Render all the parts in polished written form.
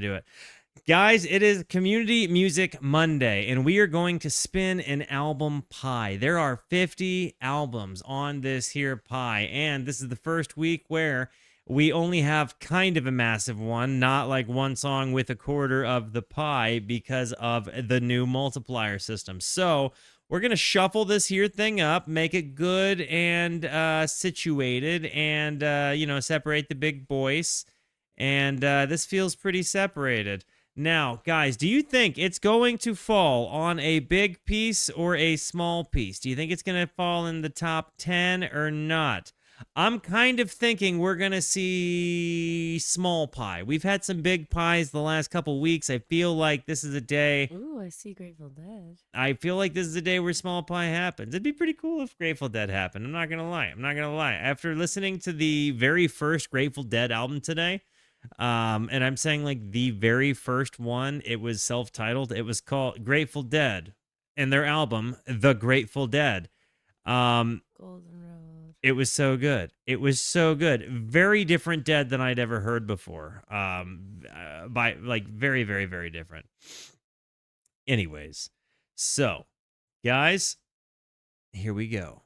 do it. Guys, it is Community Music Monday, and we are going to spin an album pie. There are 50 albums on this here pie, and this is the first week where we only have kind of a massive one, not like one song with a quarter of the pie because of the new multiplier system. So we're going to shuffle this here thing up, make it good and situated, and, separate the big boys. And this feels pretty separated. Now, guys, do you think it's going to fall on a big piece or a small piece? Do you think it's going to fall in the top 10 or not? I'm kind of thinking we're going to see small pie. We've had some big pies the last couple weeks. I feel like this is a day. Ooh, I see Grateful Dead. I feel like this is a day where small pie happens. It'd be pretty cool if Grateful Dead happened. I'm not going to lie. After listening to the very first Grateful Dead album today, and I'm saying like the very first one, it was self-titled. It was called Grateful Dead, and their album, The Grateful Dead. Golden Road. It was so good. It was so good. Very different Dead than I'd ever heard before. By like very, very, very different. Anyways, so guys, here we go.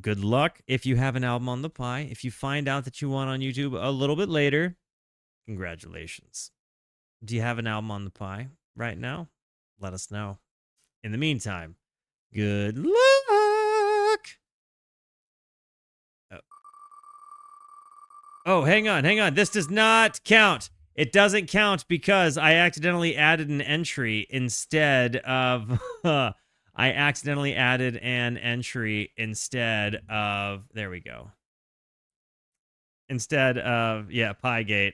Good luck if you have an album on the pie. If you find out that you won on YouTube a little bit later, congratulations. Do you have an album on the pie right now? Let us know. In the meantime, good luck. Oh, hang on. This does not count. It doesn't count because I accidentally added an entry instead of... I accidentally added an entry instead of, there we go. Instead of, Piegate,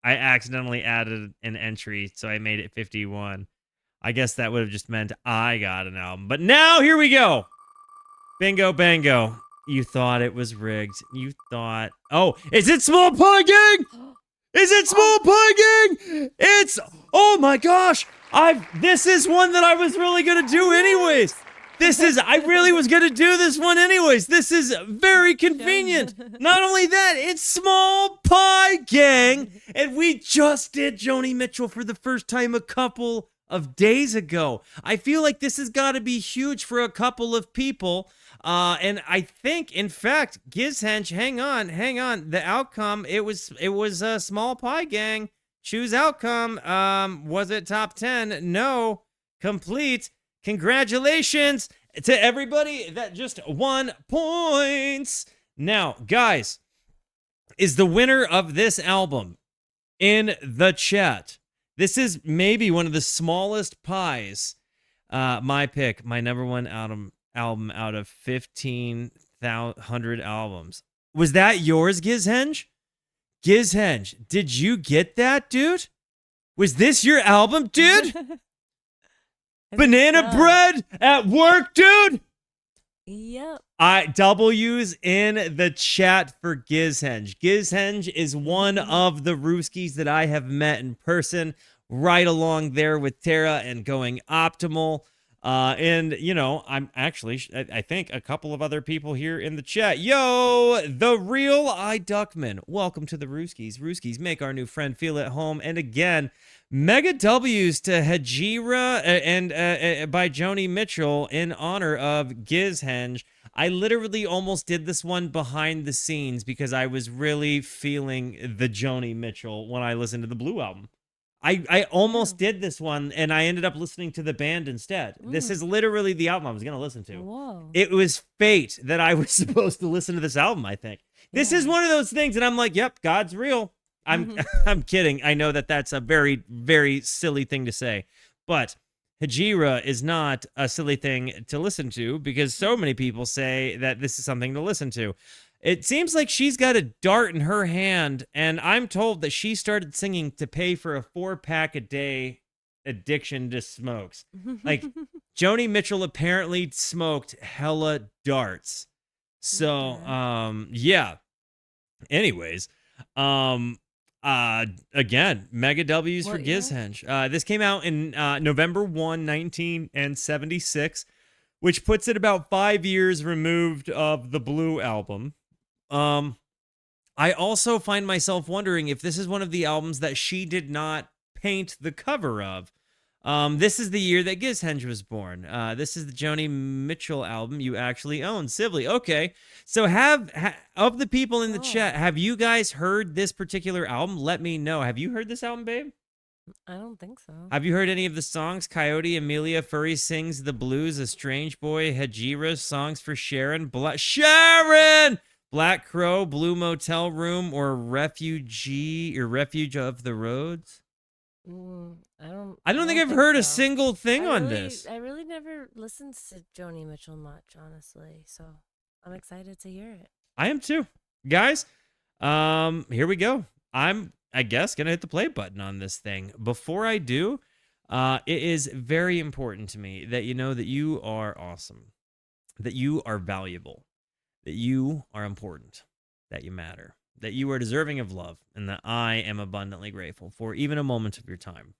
I accidentally added an entry, so I made it 51. I guess that would have just meant I got an album. But now, here we go. Bingo, bango. You thought it was rigged. You thought, oh, is it Small Pie Gang? Is it Small Pie Gang? It's, oh my gosh. This is one that I was really going to do anyways. I really was going to do this one anyways. This is very convenient. Not only that, it's Small Pie Gang. And we just did Joni Mitchell for the first time a couple of days ago. I feel like this has got to be huge for a couple of people. And I think, in fact, Gizhenge, hang on. The outcome, it was Small Pie Gang. Choose outcome. Was it top 10? No. Complete. Congratulations to everybody that just won points. Now, guys, is the winner of this album in the chat? This is maybe one of the smallest pies. My pick, my number one album out of 1,500 albums. Was that yours, Gizhenge? Gizhenge, did you get that, dude? Was this your album, dude? Banana bread at work, dude? Yep. W's in the chat for Gizhenge. Gizhenge is one of the Rooskies that I have met in person, right along there with Tara and Going Optimal. And, I'm actually, I think a couple of other people here in the chat. Yo, the real Duckman. Welcome to the Rooskies. Rooskies, make our new friend feel at home. And again, mega W's to Hejira and by Joni Mitchell in honor of Gizhenge. I literally almost did this one behind the scenes because I was really feeling the Joni Mitchell when I listened to the Blue album. I almost did this one, and I ended up listening to the band instead. This is literally the album I was going to listen to. Whoa. It was fate that I was supposed to listen to this album, I think. This is one of those things, and I'm like, yep, God's real. I'm kidding. I know that that's a very, very silly thing to say. But Hejira is not a silly thing to listen to because so many people say that this is something to listen to. It seems like she's got a dart in her hand, and I'm told that she started singing to pay for a 4-pack a day addiction to smokes. Like, Joni Mitchell apparently smoked hella darts. So, yeah. Anyways, again, mega W's for Gizhenge. This came out in November 1, 1976, which puts it about 5 years removed of the Blue album. I also find myself wondering if this is one of the albums that she did not paint the cover of. This is the year that Gizhenge was born. This is the Joni Mitchell album you actually own, Sibley. Okay, so of the people in the chat, have you guys heard this particular album? Let me know. Have you heard this album, babe? I don't think so. Have you heard any of the songs? Coyote, Amelia, Furry Sings the Blues, A Strange Boy, Hejira, Songs for Sharon, Sharon! Black Crow, Blue Motel Room, or Refuge of the Roads? I don't think I've heard a single thing on this. I really never listened to Joni Mitchell much, honestly. So I'm excited to hear it. I am too. Guys, here we go. I guess, gonna hit the play button on this thing. Before I do, it is very important to me that you know that you are awesome, that you are valuable, that you are important, that you matter, that you are deserving of love, and that I am abundantly grateful for even a moment of your time.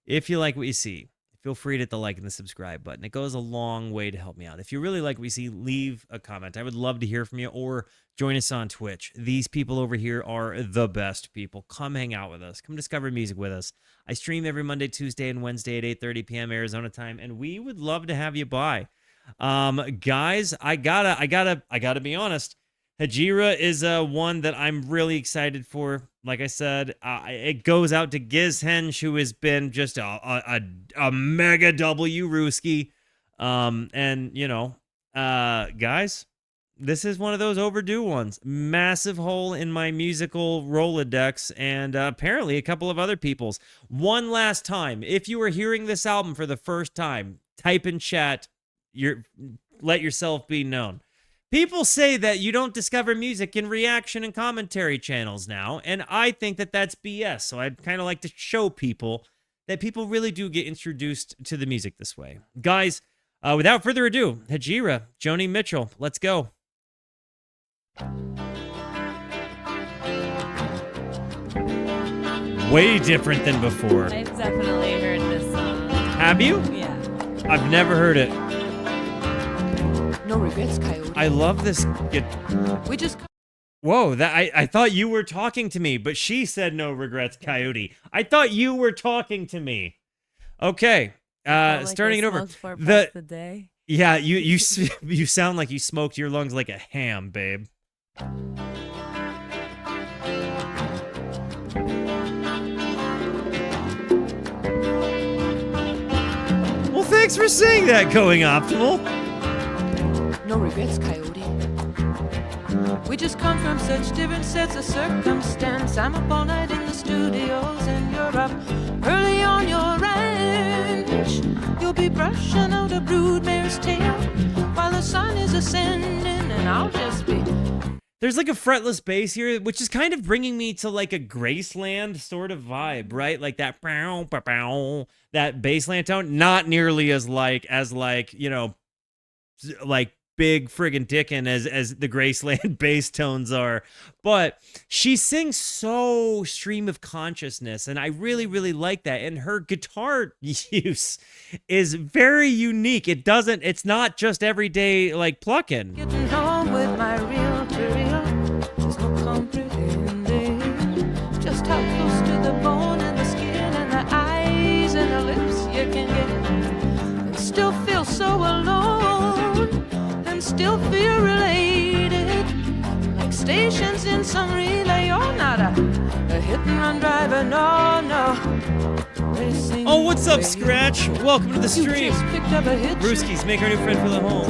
If you like what you see, feel free to hit the like and the subscribe button. It goes a long way to help me out. If you really like what you see, leave a comment. I would love to hear from you, or join us on Twitch. These people over here are the best people. Come hang out with us. Come discover music with us. I stream every Monday, Tuesday, and Wednesday at 8:30 p.m. Arizona time, and we would love to have you by. Guys, I gotta be honest. Hejira is one that I'm really excited for. Like I said, it goes out to Gizhenge, who has been just a mega W-Rooski. And, you know, guys, this is one of those overdue ones. Massive hole in my musical Rolodex, and apparently a couple of other people's. One last time, if you are hearing this album for the first time, type in chat, let yourself be known. People say that you don't discover music in reaction and commentary channels now, and I think that that's BS. So I'd kind of like to show people that people really do get introduced to the music this way. Guys, without further ado, Hejira, Joni Mitchell, let's go. Way different than before. I've definitely heard this song. Have you? Yeah. I've never heard it. No regrets, Coyote. I love this. We just... Whoa, I thought you were talking to me, but she said no regrets, Coyote. I thought you were talking to me. Okay, starting it over. The day. Yeah, you sound like you smoked your lungs like a ham, babe. Well, thanks for saying that, Going Optimal. No regrets, Coyote. We just come from such different sets of circumstance. I'm up all night in the studios and you're up early on your ranch. You'll be brushing out a broodmare's tail while the sun is ascending, and I'll just be... There's like a fretless bass here, which is kind of bringing me to like a Graceland sort of vibe, right? Like that bow, bow, bow, that bassland tone. Not nearly as you know, like big friggin' dickin' as the Graceland bass tones are. But she sings so stream of consciousness, and I really, really like that. And her guitar use is very unique. It's not just everyday like plucking. Getting home with my reel to reel. There's no comprehending just how close to the bone and the skin and the eyes and the lips you can get, and still feel so alone, and still feel related, like stations in some relay. You're not a hit and run driver, no. Oh, what's up, Scratch? Welcome to the stream. Brewskis, make our new friend for the home.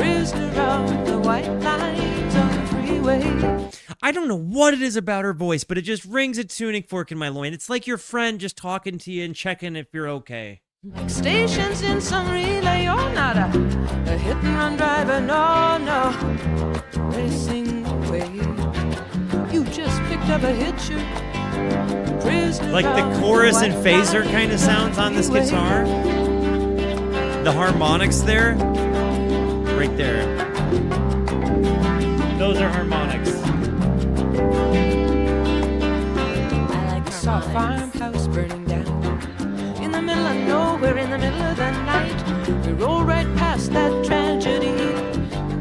The white lines on the freeway. I don't know what it is about her voice, but it just rings a tuning fork in my loin. It's like your friend just talking to you and checking if you're okay. Like stations in some relay, you're not a hit and run driver, no. Racing away. You just picked up a hitcher. Like the chorus and phaser kind of sounds on this guitar. The harmonics there. Right there. Those are harmonics. I like Saw a farmhouse burning down in the middle of nowhere, in the middle of the night. We rolled right past that tragedy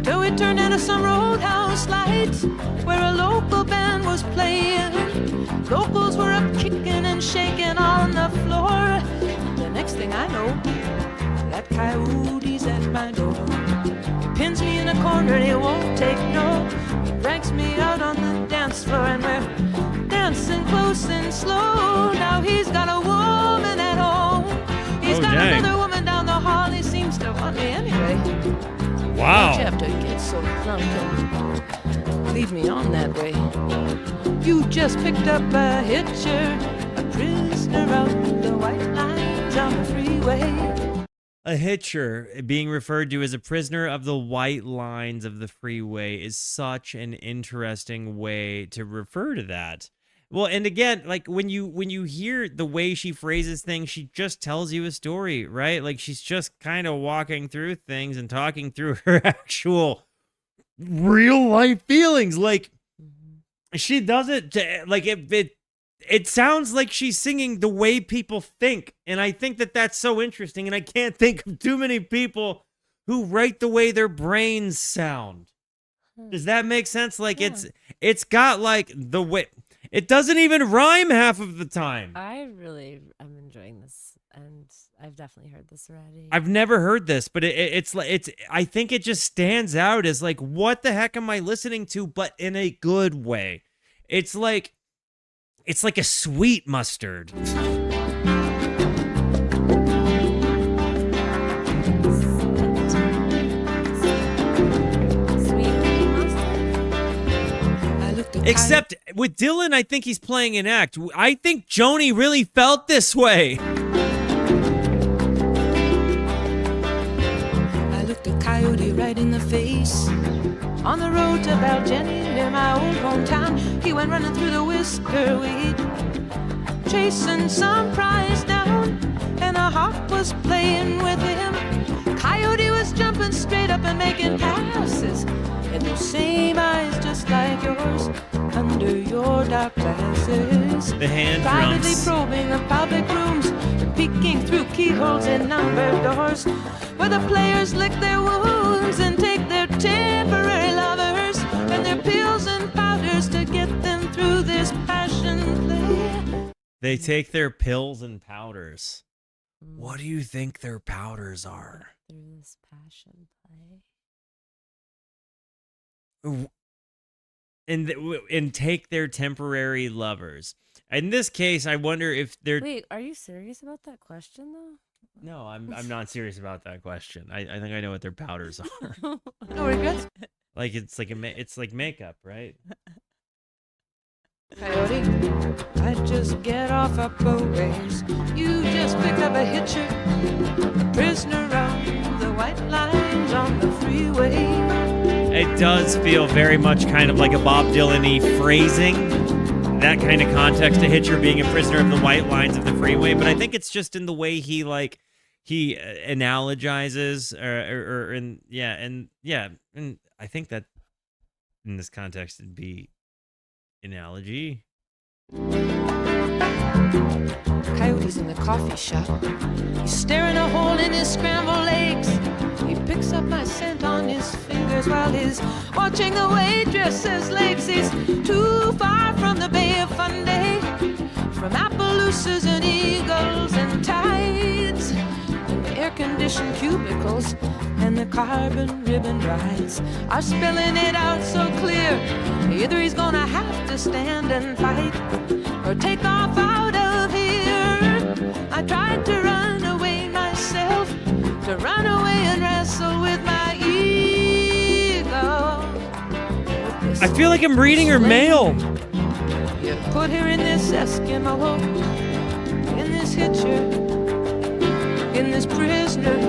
till we turned into some roadhouse lights where a local band was playing. locals were up kicking and shaking on the floor. The next thing I know, that coyote's at my door. He pins me in a corner and he won't take no. He drags me out on the dance floor and we're dancing close and slow. Now he's got a woman at home. He's got another woman down the hall. He seems to want me anyway. Wow. Don't you have to get so drunk and lead me on that way? You just picked up a hitcher, a prisoner of the white lines on the freeway. A hitcher being referred to as a prisoner of the white lines of the freeway is such an interesting way to refer to that. Well, and again, like when you hear the way she phrases things, she just tells you a story, right? Like she's just kind of walking through things and talking through her actual real life feelings. Like she does it like it sounds like she's singing the way people think. And I think that that's so interesting. And I can't think of too many people who write the way their brains sound. Does that make sense? Like it's got like the way, it doesn't even rhyme half of the time. I really am enjoying this, and I've definitely heard this already. I've never heard this, but it's I think it just stands out as like, what the heck am I listening to? But in a good way. It's like a sweet mustard. Except with Dylan, I think he's playing an act. I think Joni really felt this way. I looked a coyote right in the face. On the road to Baljenny, near my old hometown, he went running through the whisker weed, chasing some prize down, and a hawk was playing with him. Coyote was jumping straight up and making passes, and those same eyes just like yours under your dark glasses. The hand privately drums. Probing the public rooms, peeking through keyholes in numbered doors, where the players lick their wounds and take their temporary lovers and their pills and powders to get them through this passion play. They take their pills and powders. What do you think their powders are? Through this passion play. And take their temporary lovers. In this case, I wonder if they're... Wait, are you serious about that question, though? No, I'm not serious about that question. I think I know what their powders are. No regrets? Like it's like makeup, right? Coyote, I just get off a boat race. You just picked up a hitcher, a prisoner of the white lines on the freeway. It does feel very much kind of like a Bob Dylan-y phrasing. That kind of context to Hitcher being a prisoner of the white lines of the freeway, but I think it's just in the way he analogizes and I think that in this context it'd be analogy. Coyote's in the coffee shop. He's staring a hole in his scrambled eggs. He picks up my scent on his fingers while he's watching the waitress's legs. He's too far from the Bay of Fundy, from Appaloosas and eagles and tides, and the air-conditioned cubicles and the carbon ribbon rides are spelling it out so clear. Either he's gonna have to stand and fight or take off out of here. I tried to run away myself, to run away and wrestle with my ego. I feel like I'm reading her mail. You put her in this Eskimo, in this hitcher, in this prisoner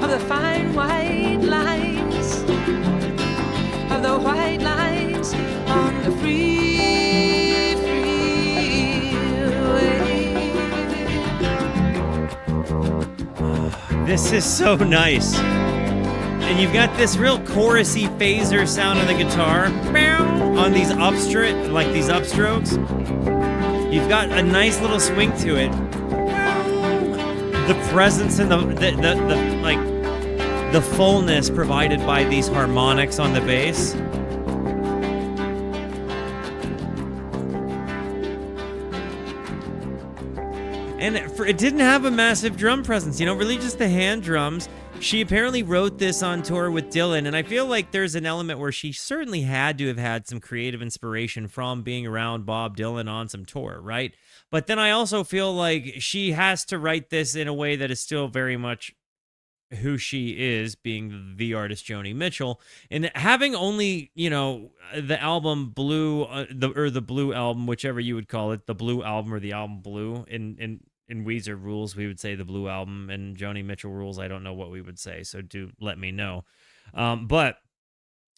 of the fine white lines, of the white lines on the freeway. This is so nice. And you've got this real chorusy phaser sound on the guitar on these upstrokes. You've got a nice little swing to it. The presence and the fullness provided by these harmonics on the bass. And it didn't have a massive drum presence, really just the hand drums. She apparently wrote this on tour with Dylan, and I feel like there's an element where she certainly had to have had some creative inspiration from being around Bob Dylan on some tour, right? But then I also feel like she has to write this in a way that is still very much who she is, being the artist Joni Mitchell, and having only the album Blue, the Blue album, whichever you would call it, the Blue album or the album Blue. In Weezer rules, we would say the Blue album, and Joni Mitchell rules, I don't know what we would say, so do let me know. But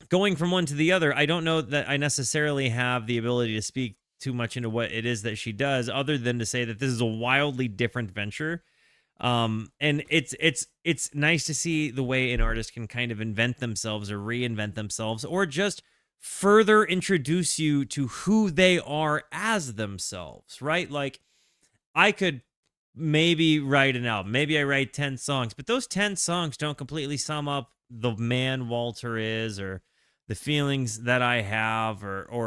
going from one to the other, I don't know that I necessarily have the ability to speak too much into what it is that she does, other than to say that this is a wildly different venture. And it's nice to see the way an artist can kind of invent themselves or reinvent themselves, or just further introduce you to who they are as themselves, right? Like, I could maybe write an album, maybe I write 10 songs, but those 10 songs don't completely sum up the man Walter is, or the feelings that I have, or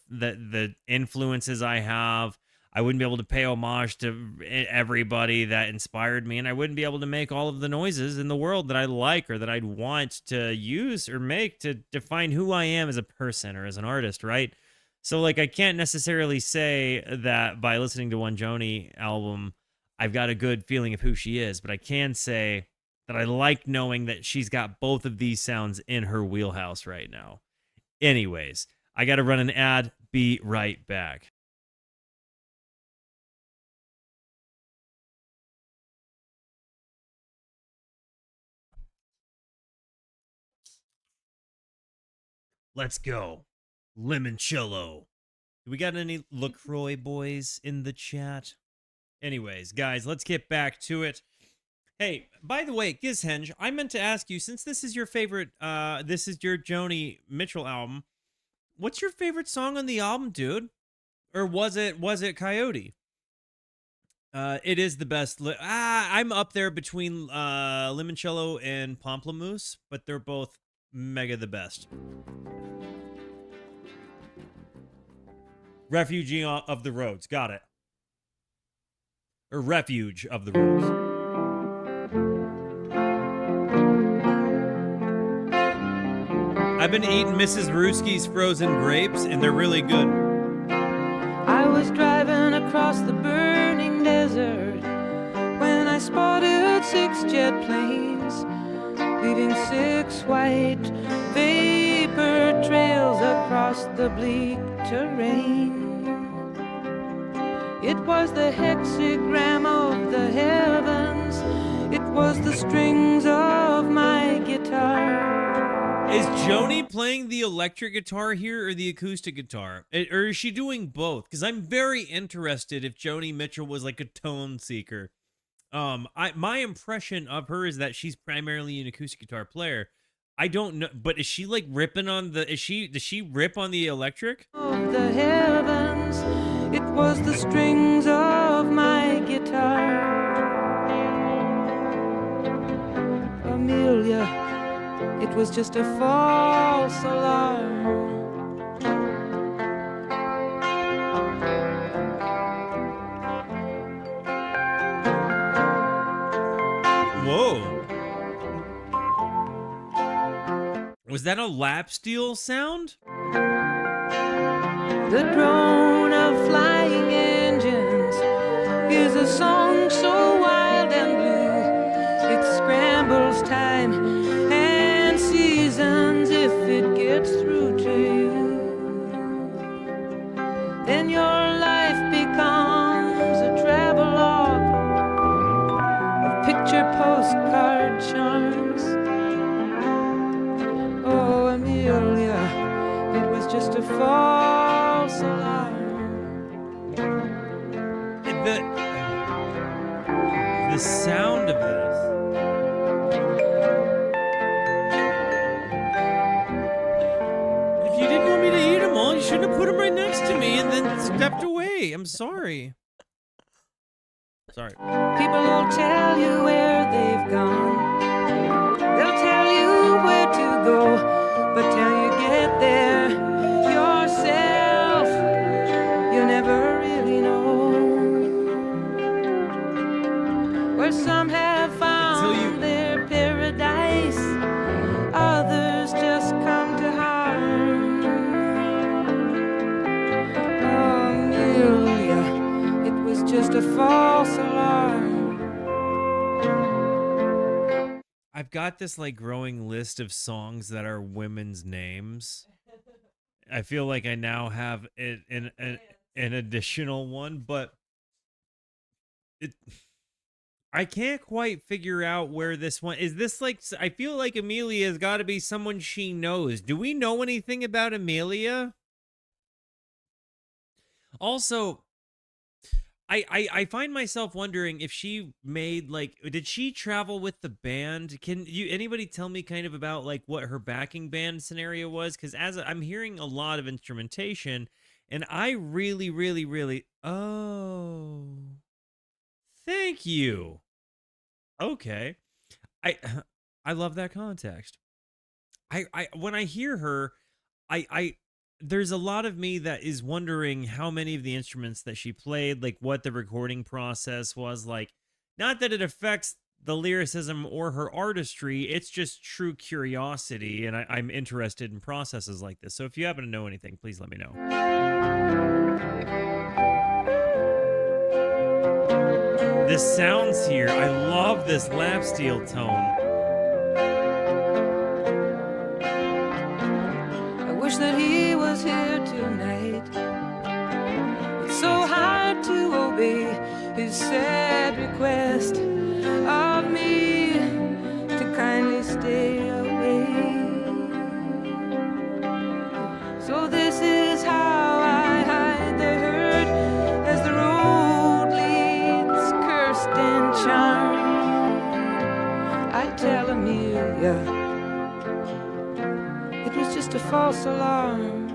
the influences I have. I wouldn't be able to pay homage to everybody that inspired me, and I wouldn't be able to make all of the noises in the world that I like or that I'd want to use or make to define who I am as a person or as an artist, right? So, like, I can't necessarily say that by listening to one Joni album, I've got a good feeling of who she is, but I can say that I like knowing that she's got both of these sounds in her wheelhouse right now. Anyways, I got to run an ad. Be right back. Let's go. Limoncello. Do we got any LaCroix boys in the chat? Anyways, guys, let's get back to it. Hey, by the way, Gizhenge, I meant to ask you, since this is your favorite, this is your Joni Mitchell album, what's your favorite song on the album, dude? Or was it Coyote? It is the best. I'm up there between Limoncello and Pamplemousse, but they're both mega the best. Refuge of the Roads. Got it. Or Refuge of the Roads. I've been eating Mrs. Ruski's frozen grapes, and they're really good. I was driving across the burning desert when I spotted 6 jet planes, leaving 6 white vapor trails across the bleak terrain. It was the hexagram of the heavens, it was the strings of my guitar. Is Joni playing the electric guitar here or the acoustic guitar? Or is she doing both? Because I'm very interested if Joni Mitchell was like a tone seeker. My impression of her is that she's primarily an acoustic guitar player. I don't know, but is she like ripping on the? Does she rip on the electric? Of the heavens, it was the strings of my guitar. Amelia, it was just a false alarm. Whoa. Was that a lap steel sound? The drone of flying engines is a song so wild and blue. It scrambles time and seasons if it gets through to you. Then your life becomes a travelogue of picture postcard charms. Oh, Amelia, it was just a false alarm. The sound of this. If you didn't want me to eat them all, you shouldn't have put them right next to me and then stepped away. I'm sorry. Sorry. People will tell you where they've gone. They'll tell you where to go, but till you get there yourself, you never really know. where some have found their paradise, others just come to harm. Oh, Amelia, it was just a false alarm. I've got this like growing list of songs that are women's names. I feel like I now have an additional one, but I can't quite figure out where this one is. This like, I feel like Amelia has got to be someone she knows. Do we know anything about Amelia? Also, I find myself wondering if she made like, did she travel with the band? Can you anybody tell me kind of about like what her backing band scenario was? Because as I'm hearing a lot of instrumentation, and I really oh, thank you. Okay, I I love that context. I when I hear her, I there's a lot of me that is wondering how many of the instruments that she played, like what the recording process was like. Not that it affects the lyricism or her artistry, it's just true curiosity, and I'm interested in processes like this. So if you happen to know anything, please let me know. The sounds here, I love this lap steel tone. I wish that he was here tonight. It's so hard to obey his sad request of me to kindly stay away. So this is how I hide the hurt as the road leads cursed and charmed. I tell Amelia it was just a false alarm.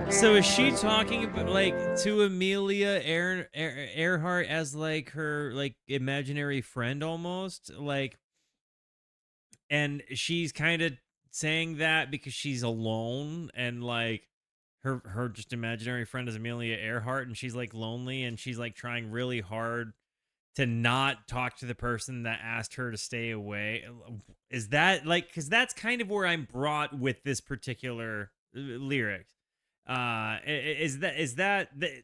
So is she talking about like to Amelia Earhart as like her like imaginary friend almost, like, and she's kind of saying that because she's alone, and like her just imaginary friend is Amelia Earhart, and she's like lonely, and she's like trying really hard to not talk to the person that asked her to stay away. Is that like, because that's kind of where I'm brought with this particular lyric. Is that the,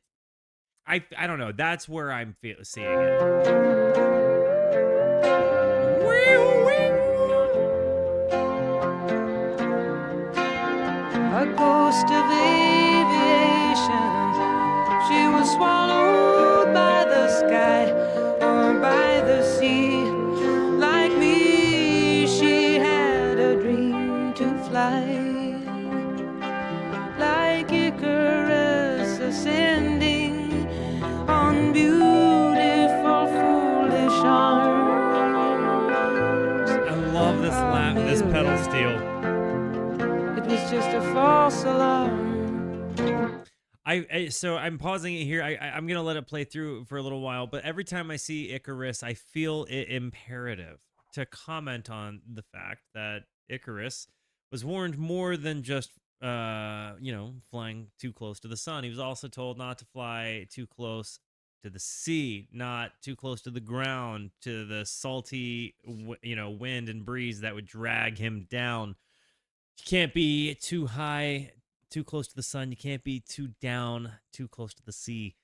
I don't know, that's where I'm seeing it. A ghost of aviation, she was swallowed by the sky or by the sea. Like me, she had a dream to fly. Like Icarus ascending on beautiful foolish arms. I love this this pedal steel. It was just a false alarm. So I'm pausing it here. I'm gonna let it play through for a little while, but every time I see Icarus, I feel it imperative to comment on the fact that Icarus was warned more than just flying too close to the sun. He was also told not to fly too close to the sea, not too close to the ground, to the salty wind and breeze that would drag him down. You can't be too high, too close to the sun. You can't be too down, too close to the sea.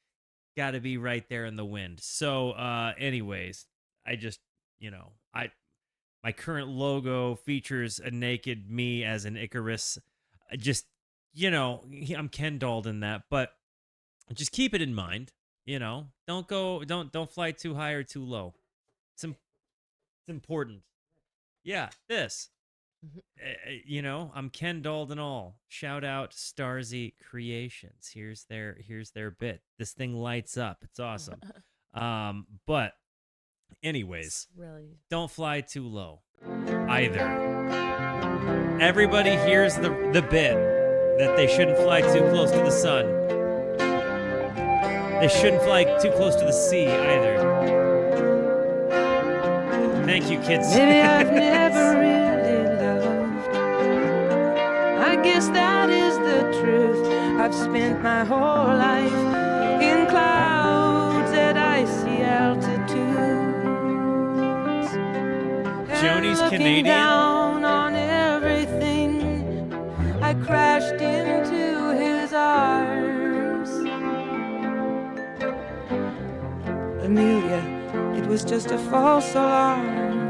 Got to be right there in the wind. So anyways, I just, my current logo features a naked me as an Icarus. Just, I'm Ken dolled in that, but just keep it in mind. Don't fly too high or too low. It's important. Yeah, this. I'm Ken dolled and all. Shout out Starzy Creations. Here's their bit. This thing lights up. It's awesome. But anyways, Really, don't fly too low either. Everybody hears the bit that they shouldn't fly too close to the sun. They shouldn't fly too close to the sea either. Thank you, kids. Maybe I've never really loved. I guess that is the truth. I've spent my whole life in cloud looking Canadian? down on everything. I crashed into his arms. Amelia, it was just a false alarm.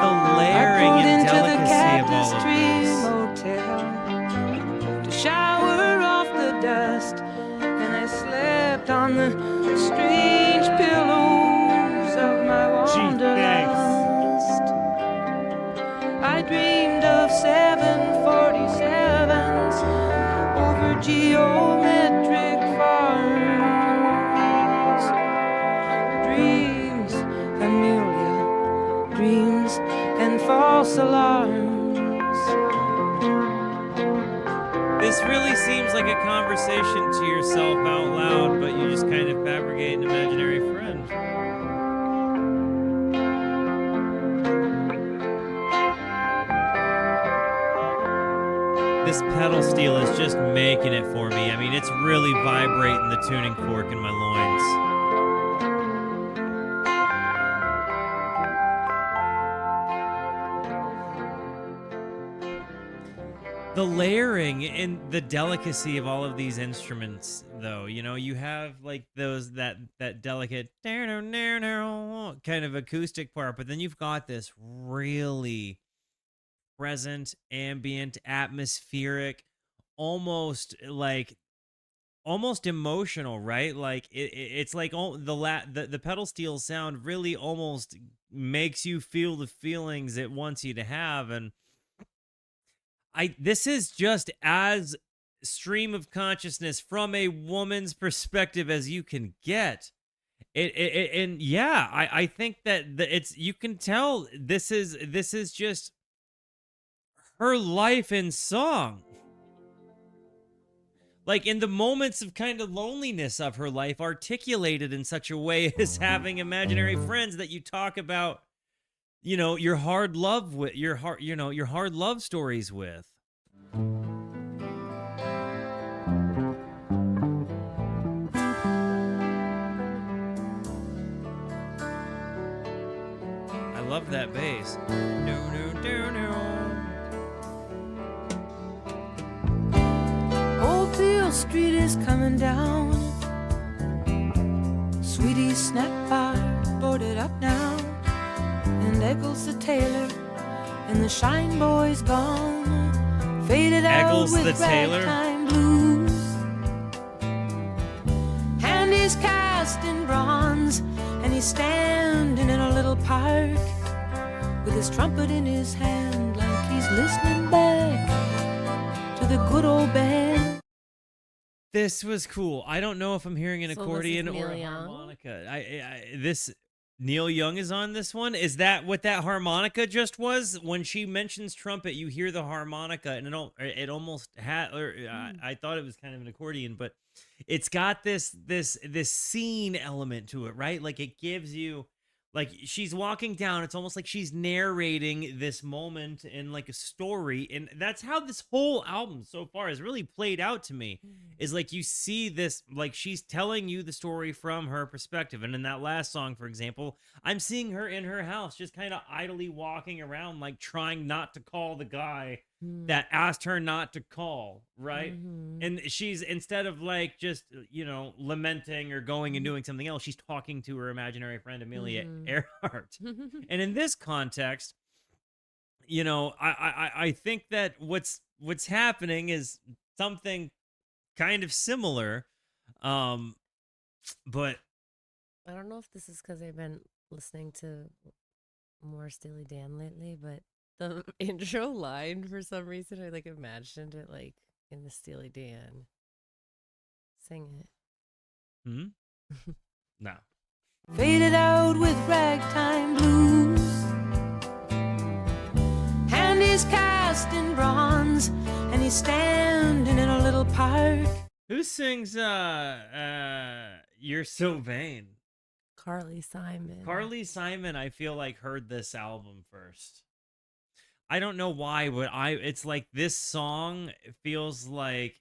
The layering I pulled and into the delicacy of all of Tapestry this. Motel to shower off the dust, and I slept on the strange pillows of my wanderlust. I dreamed of 747s over geometric farms. Dreams, Amelia, dreams and false alarms. This really seems like a conversation to yourself out loud, but you just kind of fabricate an imaginary friend. This pedal steel is just making it for me. I mean, it's really vibrating the tuning fork in my loins. The layering and the delicacy of all of these instruments, though, you know, you have like that delicate kind of acoustic part, but then you've got this really present, ambient, atmospheric, almost emotional, right? Like it's like the pedal steel sound really almost makes you feel the feelings it wants you to have. And this is just as stream of consciousness from a woman's perspective as you can get. And yeah, I think that it's, you can tell this is just her life in song. Like in the moments of kind of loneliness of her life, articulated in such a way as having imaginary friends that you talk about, you know, your hard love with your hard love stories with. I love that bass. No, no, no, no. Old Beale Street is coming down. Sweetie snack bar boarded up now, and Eccles the tailor and the Shine Boy's gone, faded Eccles out the with tailor? ragtime blues. And he's cast in bronze, and he's standing in a little park with his trumpet in his hand, like he's listening back to the good old band. This was cool. I don't know if I'm hearing an So this is accordion or Neil a Young? harmonica. This Neil Young is on this one. Is that what that harmonica just was? When she mentions trumpet, you hear the harmonica, and it almost had. I thought it was kind of an accordion, but it's got this scene element to it, right? Like it gives you. Like she's walking down, it's almost like she's narrating this moment in like a story, and that's how this whole album so far has really played out to me. Is like you see this, like she's telling you the story from her perspective. And in that last song, for example, I'm seeing her in her house just kind of idly walking around, like trying not to call the guy that asked her not to call, right? And she's, instead of like just, you know, lamenting or going and doing something else, she's talking to her imaginary friend Amelia Earhart. And in this context, you know, I think that what's happening is something kind of similar, but I don't know if this is because I've been listening to more Steely Dan lately, but the intro line, for some reason, I like imagined it like in the Steely Dan. Sing it. no. Faded out with ragtime blues, and he's cast in bronze, and he's standing in a little park. Who sings You're So Vain? Carly Simon. Carly Simon, I feel like, heard this album first. I don't know why, but it's like this song feels like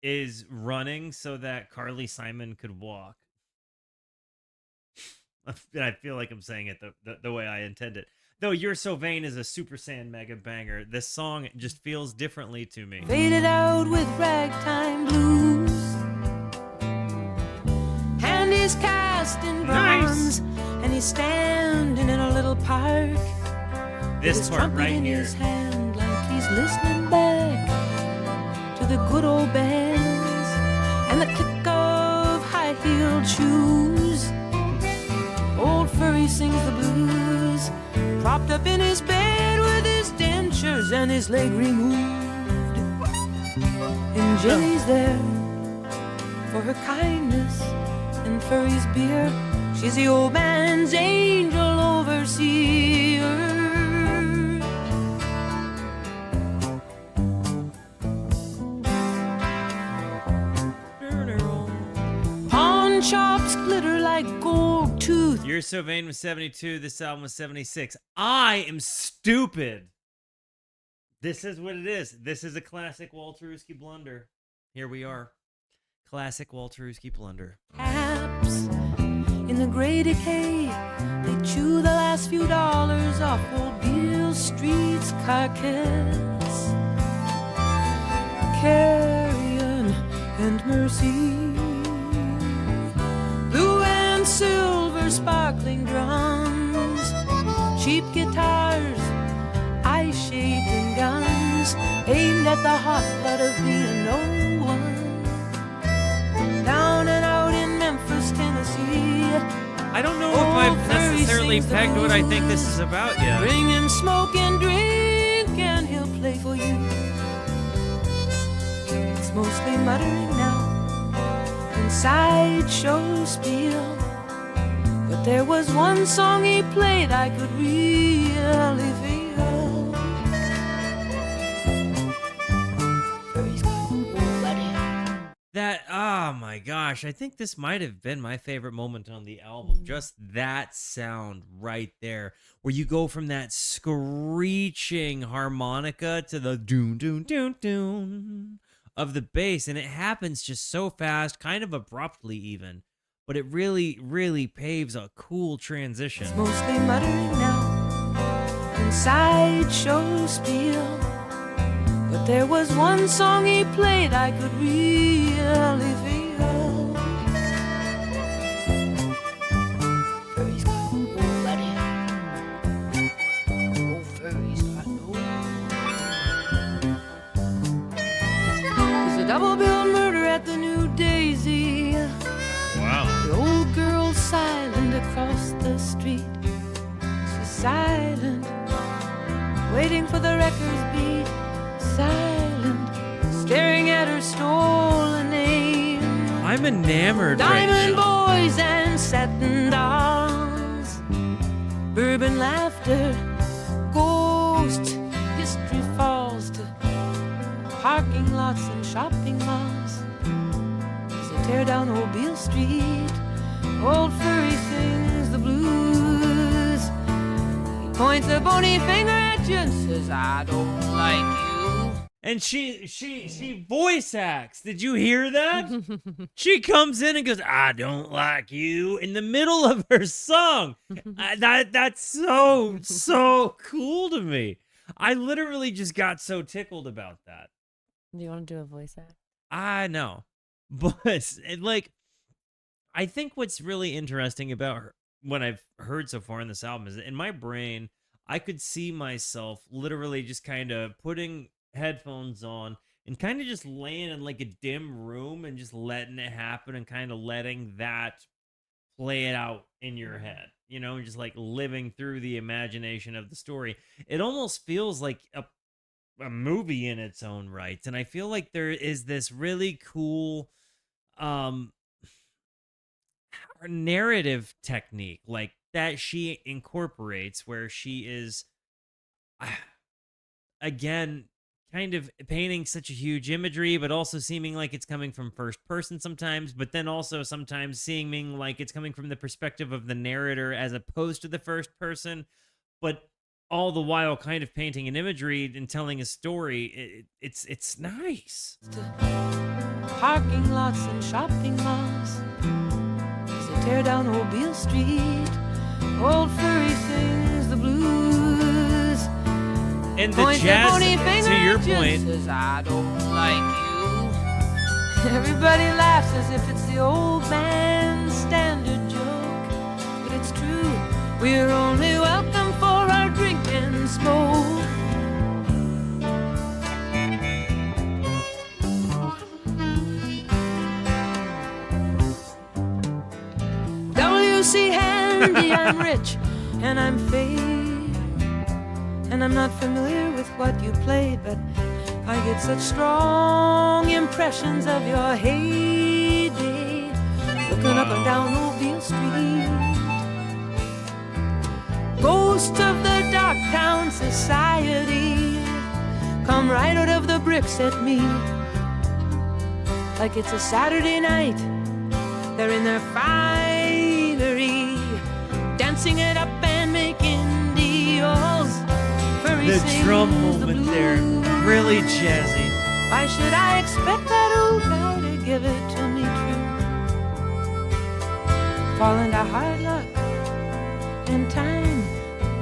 is running so that Carly Simon could walk. I feel like I'm saying it the way I intend it. Though You're So Vain is a Super Saiyan mega banger, this song just feels differently to me. Faded out with ragtime blues, and he's cast in bronze, and he's standing in a little park. This with his part trumpet right in here. his hand, like he's listening back to the good old bands and the click of high-heeled shoes. Old Furry sings the blues, propped up in his bed with his dentures and his leg removed. And Jenny's there for her kindness and Furry's beer. She's the old man's angel overseer. Pawn shops glitter like gold tooth. You're So Vain was 72. This album was 76. I am stupid. This is what it is. This is a classic Walterooski blunder. Here we are. Classic Walterooski blunder. Apps in the gray decay, they chew the last few dollars off old Beale Street's carcass. Carrion and Mercy, blue and silver sparkling drums, cheap guitars, eye shades and guns, aimed at the hot blood of being no one. Down and out in Memphis, Tennessee, I don't know if I've necessarily pegged what I think this is about yet. bring him smoke and drink and he'll play for you. It's mostly muttering now and sideshow spiel, but there was one song he played I could really feel. Furry's got bloody. That, oh my gosh, I think this might have been my favorite moment on the album. Just that sound right there, where you go from that screeching harmonica to the doon, doon, doon, doon of the bass, and it happens just so fast, kind of abruptly even, but it really, really paves a cool transition. It's mostly muttering now and sideshow spiel, but there was one song he played I could really feel. Furry's got no bloody. Oh, Furry's got no. There's a double-billed murder at the New Daisy. Wow. The old girl's silent across the street. She's silent, waiting for the records beat. Silent, staring at her stolen name. I'm enamored Diamond right now. boys and satin dolls, bourbon laughter, ghost history falls to parking lots and shopping malls. As they tear down old Beale Street, old Furry sings the blues. He points a bony finger at you and says, I don't like you. And she voice acts. Did you hear that? She comes in and goes, I don't like you, in the middle of her song. That's so cool to me. I literally just got so tickled about that. Do you want to do a voice act? I know. But I think what's really interesting about her, what I've heard so far in this album, is that in my brain, I could see myself literally just kind of putting headphones on and kind of just laying in like a dim room and just letting it happen and kind of letting that play it out in your head, you know, and just like living through the imagination of the story. It almost feels like a movie in its own right. And I feel like there is this really cool narrative technique like that she incorporates, where she is again kind of painting such a huge imagery, but also seeming like it's coming from first person sometimes, but then also sometimes seeming like it's coming from the perspective of the narrator as opposed to the first person. But all the while kind of painting an imagery and telling a story. It's nice. Parking lots and shopping malls as they tear down old Beale Street. Old Furry sings the blues. And the Points jazz, the bony finger to your at you, point, says, I don't like you. Everybody laughs as if it's the old man's standard joke. But it's true, we're only welcome for our drink and smoke. W.C. Handy, I'm rich and I'm fair, and I'm not familiar with what you play, but I get such strong impressions of your heyday, looking up and down old Beale Street. Ghosts of the dark town society come right out of the bricks at me, like it's a Saturday night. They're in their finery, dancing it up and making deals. Furry the sings drum the moment there, blues. really jazzy. Why should I expect that old guy to give it to me true? Fall into hard luck and time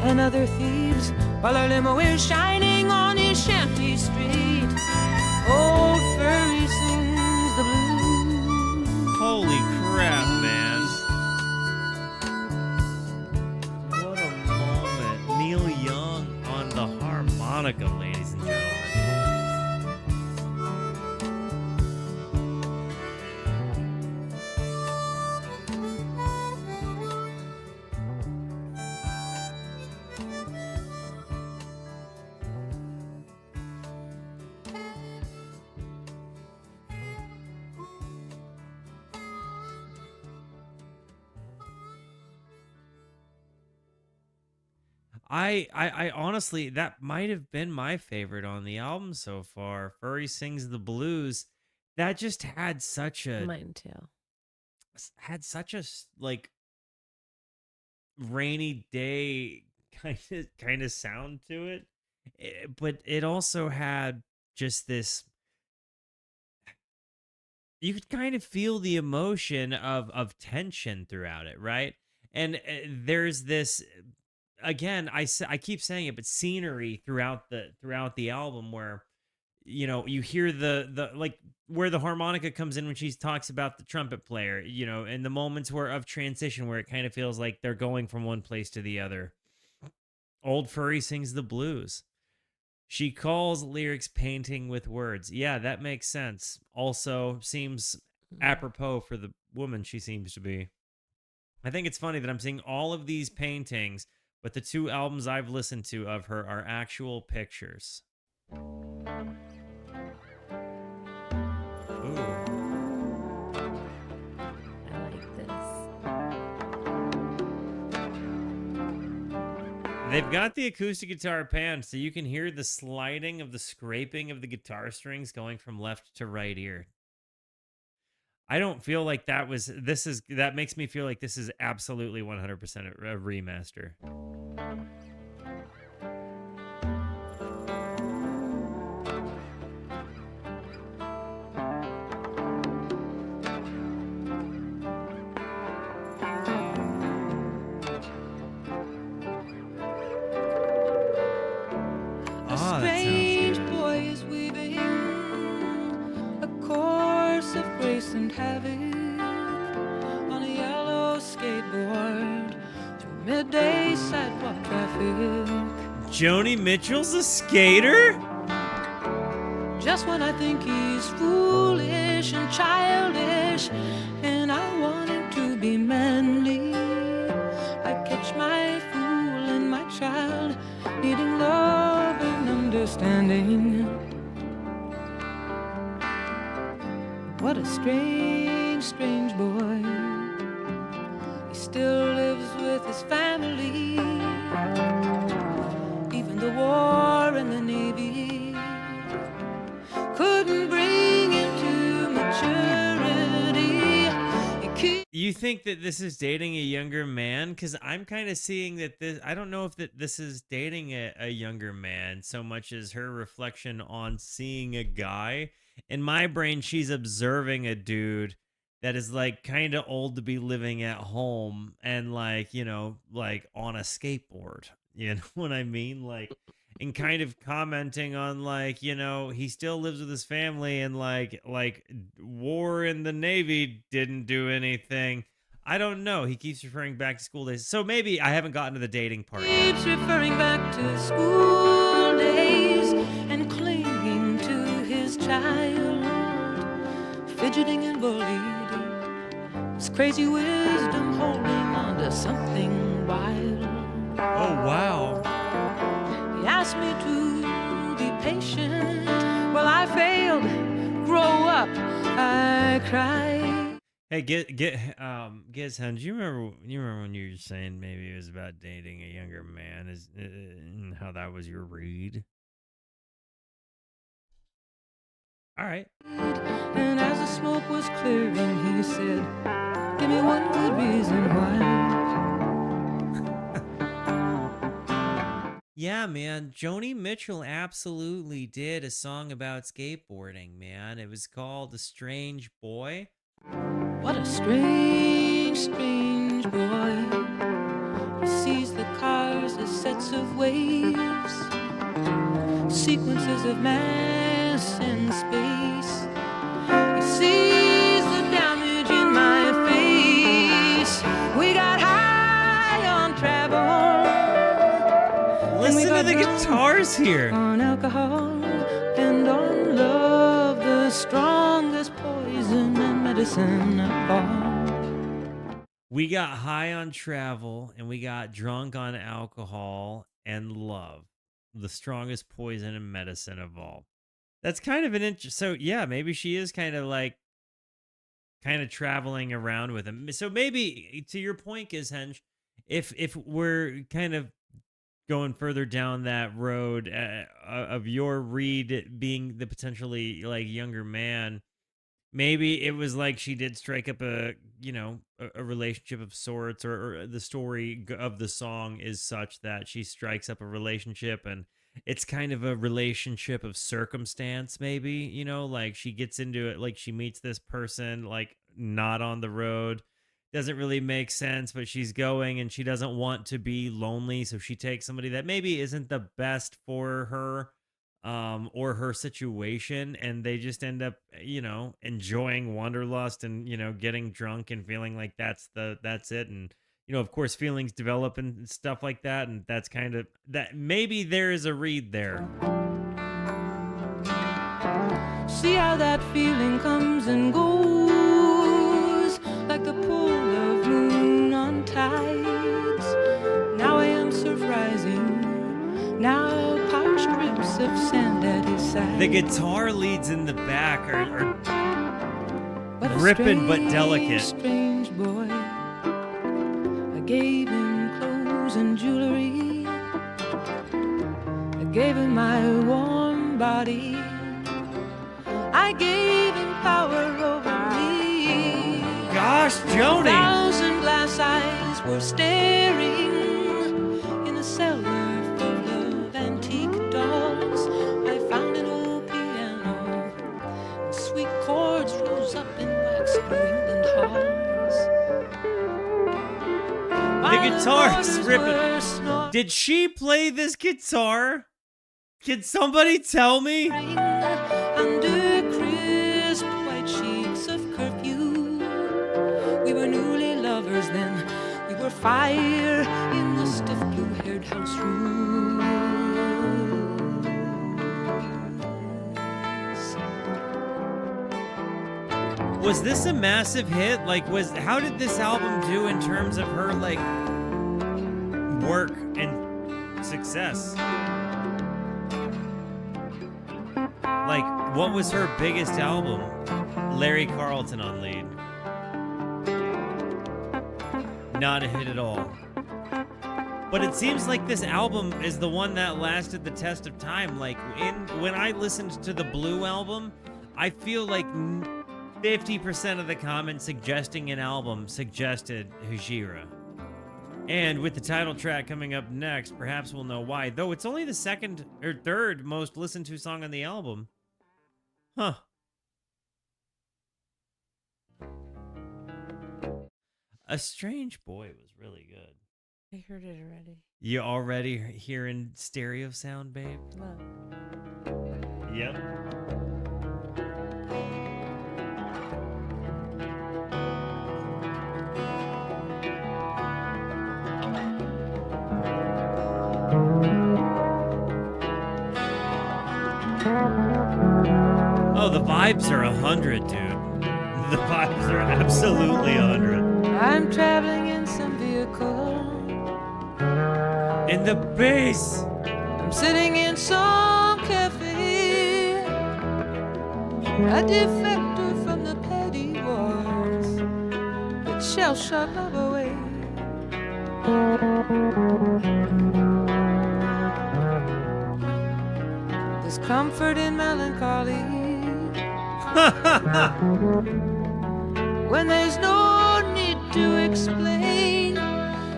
and other thieves, while our limo is shining on his shanty street. Old Furry sings the blues. Holy crap, man. What a moment. Neil Young on the harmonica, ladies and gentlemen. I honestly, that might have been my favorite on the album so far. Furry Sings the Blues. That just had such a Mine too. like rainy day kind of sound to it. But it also had just this, you could kind of feel the emotion of tension throughout it, right? And there's this, again, I keep saying it, but scenery throughout the album where, you know, you hear the like where the harmonica comes in when she talks about the trumpet player, you know, and the moments where of transition where it kind of feels like they're going from one place to the other. Old Furry sings the blues. She calls lyrics painting with words. Yeah, that makes sense. Also seems apropos for the woman she seems to be. I think it's funny that I'm seeing all of these paintings, but the two albums I've listened to of her are actual pictures. Ooh. I like this. They've got the acoustic guitar panned so you can hear the sliding of the scraping of the guitar strings going from left to right ear. I don't feel like that makes me feel like this is absolutely 100% a remaster. A strange boy is weaving a course of grace and havoc on a yellow skateboard through midday sidewalk traffic. Joni Mitchell's a skater? Just when I think he's foolish and childish, and I want him to be manly, I catch my fool and my child needing love and understanding. What a strange, strange boy. He still lives with his family. Even the war and the Navy couldn't bring him to maturity. You think that this is dating a younger man? Because I'm kind of seeing that this, I don't know if that this is dating a younger man so much as her reflection on seeing a guy. In my brain, she's observing a dude that is like kind of old to be living at home and like, like on a skateboard. You know what I mean? Like, and kind of commenting on like, he still lives with his family and like war in the Navy didn't do anything. I don't know. He keeps referring back to school days. So maybe I haven't gotten to the dating part yet. Keeps referring back to school days and clinging to his child, fidgeting and bullied, his crazy wisdom holding on to something wild. Oh, wow. He asked me to be patient. Well, I failed. Grow up, I cried. Hey, Gizhen, do you remember when you were saying maybe it was about dating a younger man? And how that was your read? All right. And as the smoke was clearing, he said, give me one good reason why. Yeah, man. Joni Mitchell absolutely did a song about skateboarding, man. It was called The Strange Boy. What a strange, strange boy. He sees the cars as sets of waves, sequences of mass and space. He sees the damage in my face. We got high on travel. Listen to the guitars here. On alcohol and on love, the strongest poison and medicine of all. We got high on travel and we got drunk on alcohol and love, the strongest poison and medicine of all. That's kind of an interest. So yeah, maybe she is kind of traveling around with him. So maybe to your point, Gizhenge, if we're kind of going further down that road of your read being the potentially like younger man, maybe it was like she did strike up a relationship of sorts, or the story of the song is such that she strikes up a relationship and it's kind of a relationship of circumstance, maybe, like she gets into it, like she meets this person, like not on the road. Doesn't really make sense, but she's going and she doesn't want to be lonely. So she takes somebody that maybe isn't the best for her or her situation. And they just end up, enjoying wanderlust and, getting drunk and feeling like that's it. And, of course, feelings develop and stuff like that. And that's kind of that. Maybe there is a read there. See how that feeling comes and goes, like the pull of moon on tides. Now I am surf rising, now parched ribs of sand at his side. The guitar leads in the back are What a ripping but strange, delicate. strange boy. I gave him clothes and jewelry. I gave him my warm body. I gave him power over me. Gosh, Joni! 1,000 glass eyes were staring in a cellar full of antique dolls. I found an old piano, and sweet chords rose up in wax New England halls. The guitar's ripping. Did she play this guitar? Can somebody tell me? Under crisp white sheets of curfew, we were newly lovers then. We were fire in the stiff blue-haired house rooms. Was this a massive hit? Like, how did this album do in terms of her like work and success? Like, what was her biggest album? Larry Carlton on lead. Not a hit at all. But it seems like this album is the one that lasted the test of time. Like, when I listened to the Blue album, I feel like 50% of the comments suggesting an album suggested Hejira. And with the title track coming up next, perhaps we'll know why. Though it's only the second or third most listened to song on the album. Huh. A Strange Boy was really good. I heard it already. You already hearing stereo sound, babe? Look. Yep. Oh, the vibes are 100, dude. The vibes are absolutely 100. I'm traveling in some vehicle. And the bass. I'm sitting in some cafe. A defector from the petty wars that shall shut love away. There's comfort in melancholy when there's no need to explain.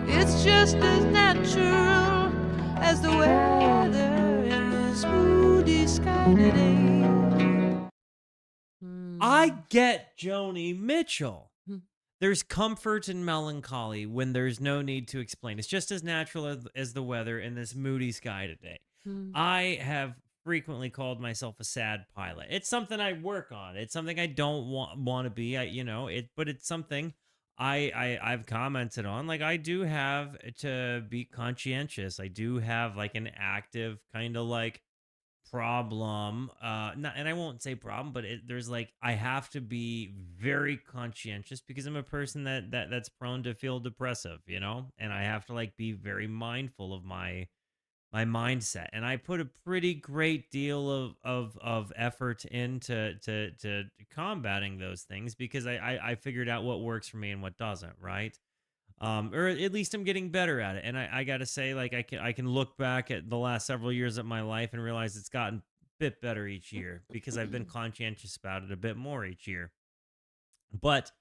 It's just as natural as the weather in this moody sky today. I get Joni Mitchell. Hmm. There's comfort in melancholy when there's no need to explain. It's just as natural as the weather in this moody sky today. I have frequently called myself a sad pilot. It's something I work on. It's something I don't want to be. But it's something I've commented on. Like, I do have to be conscientious. I do have like an active kind of like problem. And I won't say problem, but there's like, I have to be very conscientious because I'm a person that's prone to feel depressive, and I have to like be very mindful of my mindset, and I put a pretty great deal of effort into to combating those things because I figured out what works for me and what doesn't, right? Or at least I'm getting better at it. And I gotta say, like, I can look back at the last several years of my life and realize it's gotten a bit better each year because I've been conscientious about it a bit more each year. But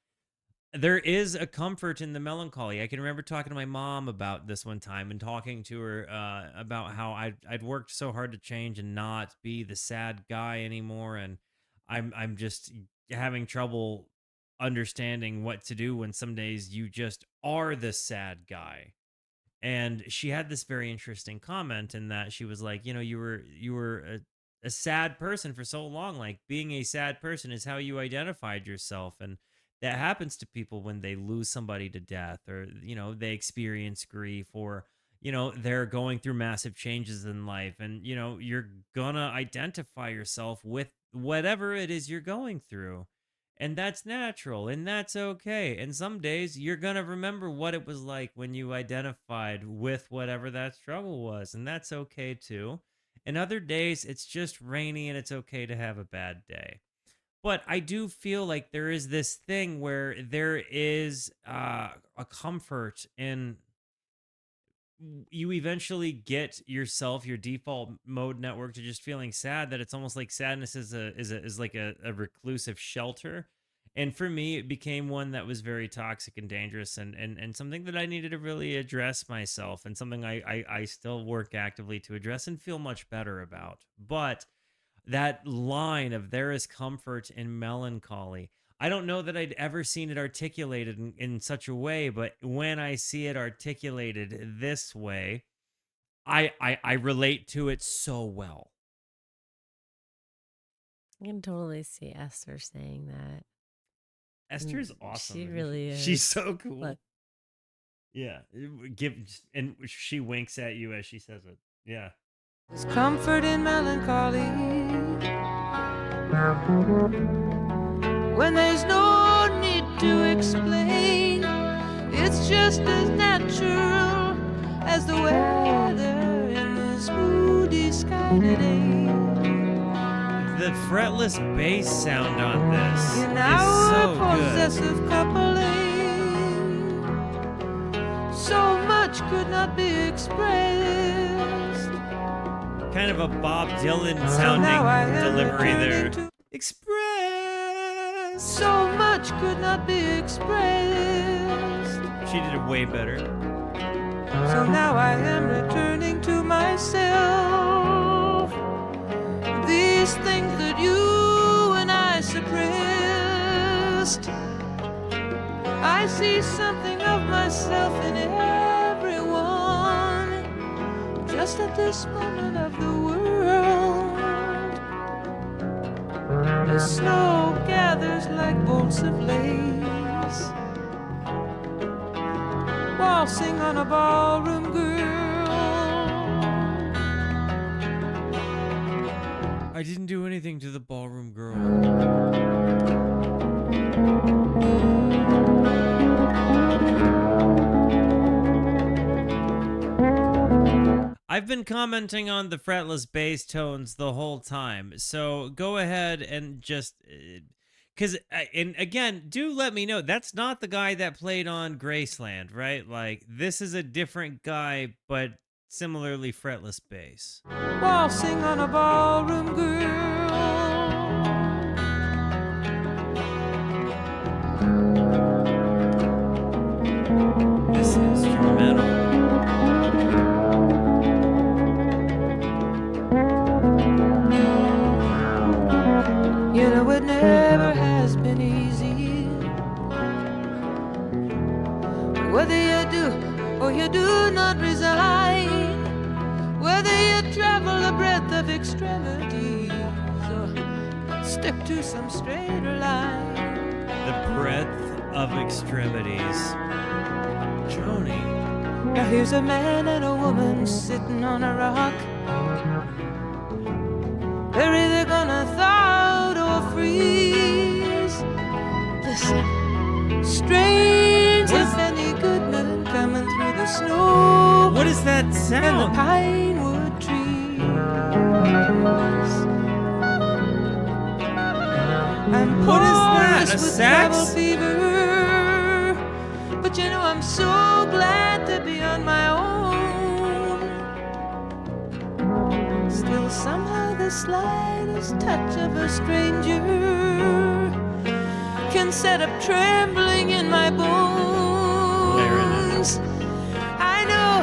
there is a comfort in the melancholy. I can remember talking to my mom about this one time and talking to her about how I'd worked so hard to change and not be the sad guy anymore, and I'm just having trouble understanding what to do when some days you just are the sad guy. And she had this very interesting comment in that she was like, you were a sad person for so long. Like, being a sad person is how you identified yourself, and that happens to people when they lose somebody to death, or they experience grief, or they're going through massive changes in life, and you're gonna identify yourself with whatever it is you're going through, and that's natural and that's okay. And some days you're gonna remember what it was like when you identified with whatever that struggle was, and that's okay too. And other days it's just rainy and it's okay to have a bad day. But I do feel like there is this thing where there is a comfort in you eventually get yourself, your default mode network, to just feeling sad, that it's almost like sadness is like a reclusive shelter. And for me, it became one that was very toxic and dangerous, and something that I needed to really address myself, and something I still work actively to address and feel much better about. But that line of "there is comfort in melancholy," I don't know that I'd ever seen it articulated in such a way, but when I see it articulated this way, I relate to it so well. I can totally see Esther saying that. Esther's awesome. She really is. She's so cool. Look. Yeah. And she winks at you as she says it. Yeah. There's comfort in melancholy when there's no need to explain. It's just as natural as the weather in this moody sky today. The fretless bass sound on this In is our so good. possessive coupling, so much could not be expressed. Kind of a Bob Dylan So now I sounding am delivery there. returning to Express. So much could not be expressed. She did it way better. So now I am returning to myself. These things that you and I suppressed. I see something of myself in everyone. Just at this moment of the world, the snow gathers like bolts of lace, waltzing on a ballroom girl. I didn't do anything to the ballroom girl. I've been commenting on the fretless bass tones the whole time, so go ahead and just, because, and again, do let me know, that's not the guy that played on Graceland, right? Like, this is a different guy, but similarly fretless bass. Waltzing on a ballroom girl. This instrumental. You know it never has been easy. Whether you do or you do not resign, whether you travel the breadth of extremities or stick to some straighter line. The breadth of extremities. Joni. Now here's a man and a woman sitting on a rock. They're either gonna thaw out or freeze. Listen, strains of Benny Goodman coming through the snow. What is that And the sound? pine wood trees. I'm What is that? porous A with sax? travel fever, but you know I'm so glad to be on my own. Still somehow the slightest touch of a stranger can set up trembling in my bones. I know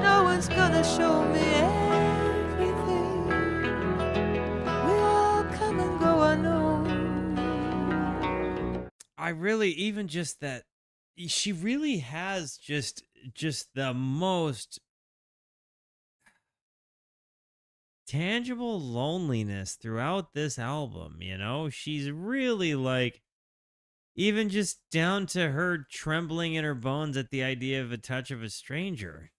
no one's gonna show me everything. We all come and go unknown. I really, even just that, she really has just the most tangible loneliness throughout this album, you know? She's really like, even just down to her trembling in her bones at the idea of a touch of a stranger.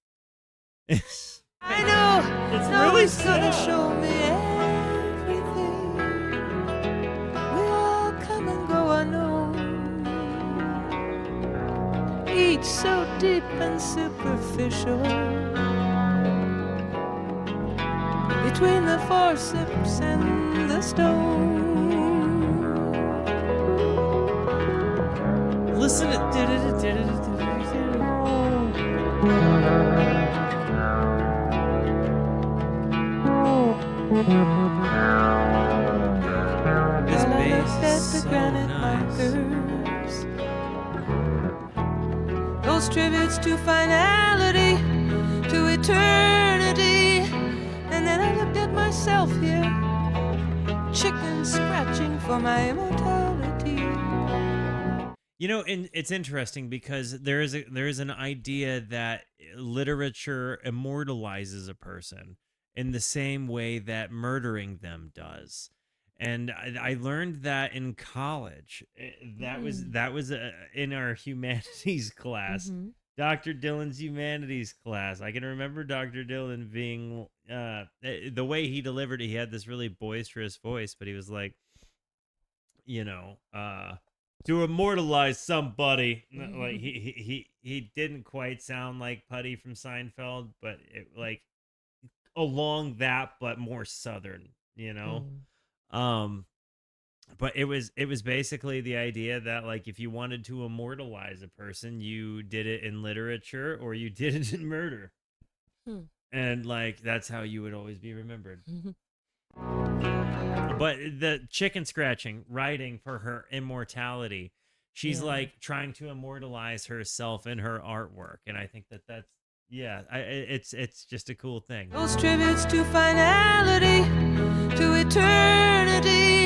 I know It's no really one's gonna sad. show me everything. We all come and go unknown. Each so deep and superficial. Between the forceps and the stone. Listen to this While I bass looked at is the so granite nice. markers, those tributes to finality, to eternity. And then I looked at myself here, chicken scratching for my immortality. You know, and it's interesting because there is an idea that literature immortalizes a person in the same way that murdering them does. And I learned that in college. That was in our humanities class. Mhm. Dr. Dillon's humanities class. I can remember Dr. Dillon being the way he delivered it. He had this really boisterous voice, but he was like, you know, to immortalize somebody. Like he didn't quite sound like Putty from Seinfeld, but it, like along that, but more southern, you know. But it was basically the idea that like if you wanted to immortalize a person, you did it in literature or you did it in murder. Hmm. And like that's how you would always be remembered. But the chicken scratching, writing for her immortality, she's Yeah. like trying to immortalize herself in her artwork, and I think that's it's just a cool thing. Those tributes to finality, to eternity.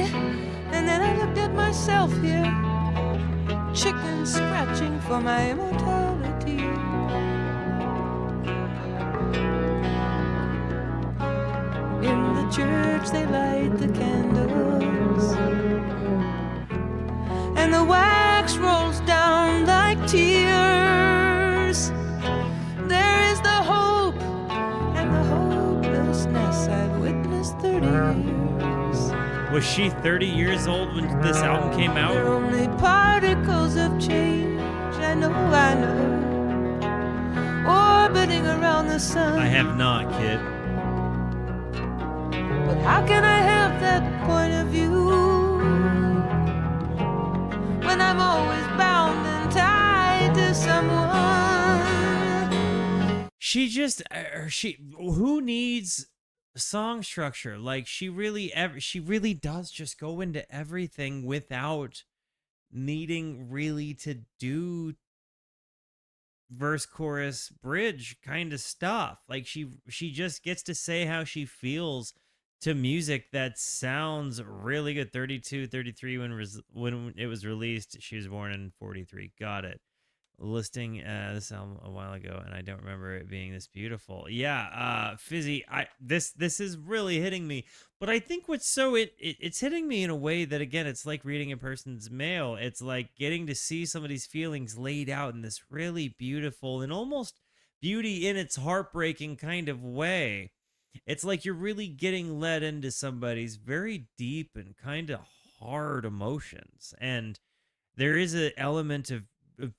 And then I looked at myself here, chicken scratching for my immortality. In the church they light the candles, and the wax rolls down like tears. There is the hope and the hopelessness I've witnessed 30 years. Was she 30 years old when this album came out? They're only particles of change, I know, orbiting around the sun. I have not, kid. But how can I have that point of view when I'm always bound and tied to someone? She just who needs song structure? Like she really does just go into everything without needing really to do verse chorus bridge kind of stuff. Like she just gets to say how she feels to music that sounds really good. 32, 33 when it was released. She was born in 43. Got it. Listing this album a while ago, and I don't remember it being this beautiful. Yeah, Fizzy, this is really hitting me. But I think what's so it's hitting me in a way that, again, it's like reading a person's mail. It's like getting to see somebody's feelings laid out in this really beautiful and almost beauty in its heartbreaking kind of way. It's like you're really getting led into somebody's very deep and kind of hard emotions. And there is an element of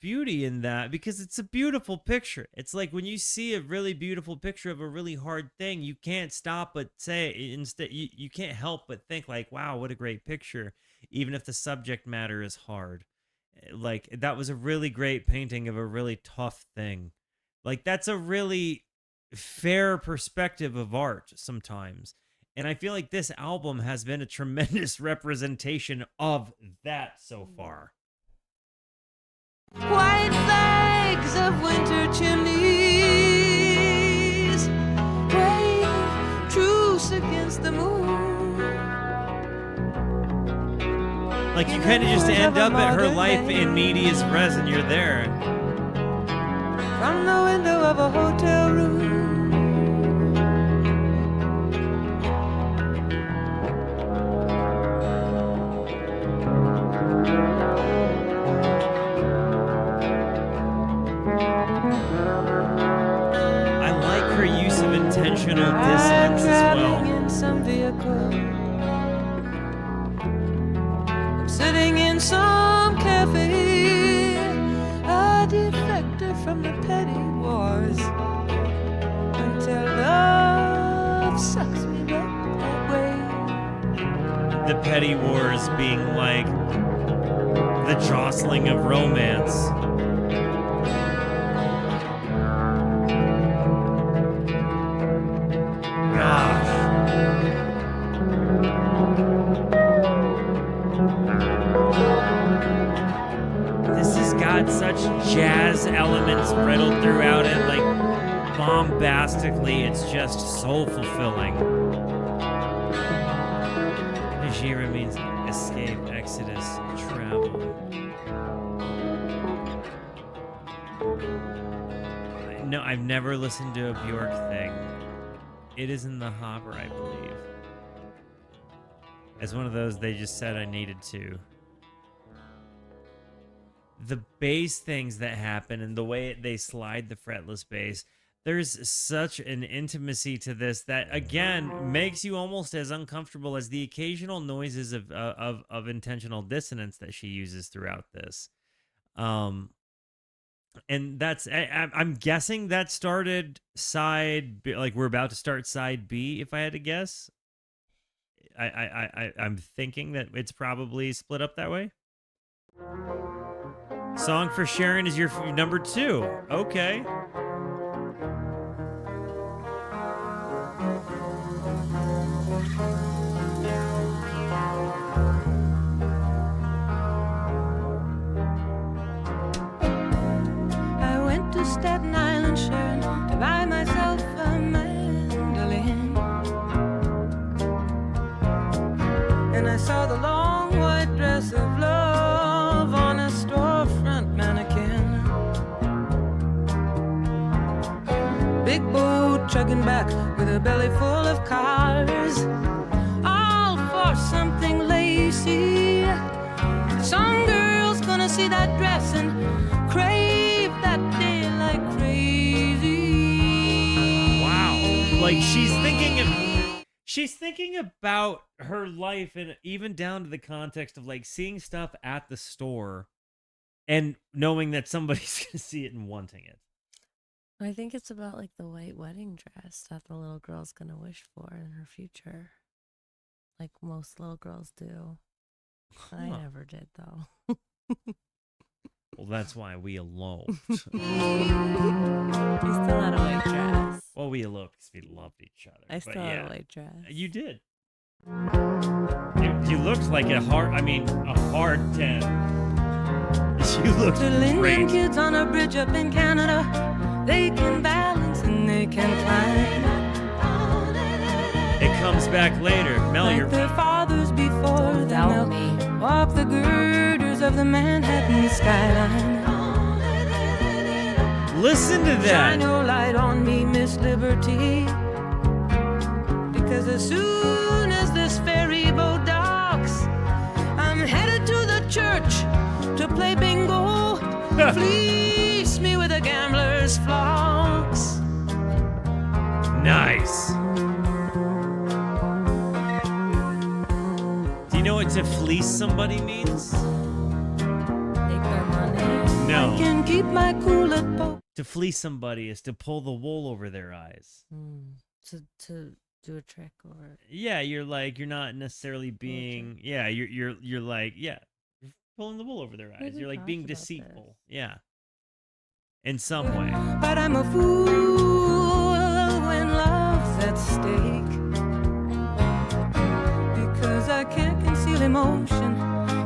beauty in that because it's a beautiful picture. It's like when you see a really beautiful picture of a really hard thing, you can't stop but say, instead, you can't help but think like, wow, what a great picture, even if the subject matter is hard. Like that was a really great painting of a really tough thing. Like that's a really fair perspective of art sometimes. And I feel like this album has been a tremendous representation of that so far. White flags of winter chimneys, wave truce against the moon. Like you kind of just end up at her life in medias res and you're there. From the window of a hotel room. Intentional dissonance as well. In some vehicle, I'm sitting in some cafe, a defector from the petty wars, until love sucks me back that way. The petty wars being like the jostling of romance. Such jazz elements riddled throughout it, like bombastically, it's just soul fulfilling. Hejira means escape, exodus, travel. No, I've never listened to a Bjork thing. It is in the hopper, I believe. It's one of those they just said I needed to. The bass things that happen and the way they slide the fretless bass, there's such an intimacy to this that, again, makes you almost as uncomfortable as the occasional noises of intentional dissonance that she uses throughout this. And that's, I'm guessing that started side, like we're about to start side B, if I had to guess. I'm thinking that it's probably split up that way. Song for Sharon is your number 2. Okay. Staten Island, Sharon, to buy myself a mandolin. And I saw the long white dress of love on a storefront mannequin. Big boat chugging back with a belly full of cars, all for something lacy. Some girl's gonna see that dress and crave that day like crazy. Wow. Like she's thinking about her life, and even down to the context of like seeing stuff at the store and knowing that somebody's going to see it and wanting it. I think it's about like the white wedding dress that the little girl's gonna wish for in her future. Like most little girls do. I Huh. never did though. Well, that's why we eloped. We still had a white dress. Well, we eloped because we loved each other. I still but had yeah, a white dress. You did. You looked like a hard 10. You looked Little Indian great. kids on a bridge up in Canada, they can balance and they can climb. It comes back later. Mel, Like you're their fathers before Don't them, doubt they'll me. walk the girders of the Manhattan skyline. listen to Shine that. your light on me, Miss Liberty, because as soon as this ferry boat docks, I'm headed to the church to play bingo. Fleece me with a gambler's flocks. Nice. Do you know what to fleece somebody means? Take their money. I No. can keep my cool at both. To fleece somebody is to pull the wool over their eyes. To do a trick or Yeah, you're not necessarily being. Yeah, you're like, yeah, you're pulling the wool over their eyes. we You're like talked being about this. deceitful. Yeah. In some way. But I'm a fool when love's at stake, because I can't conceal emotion.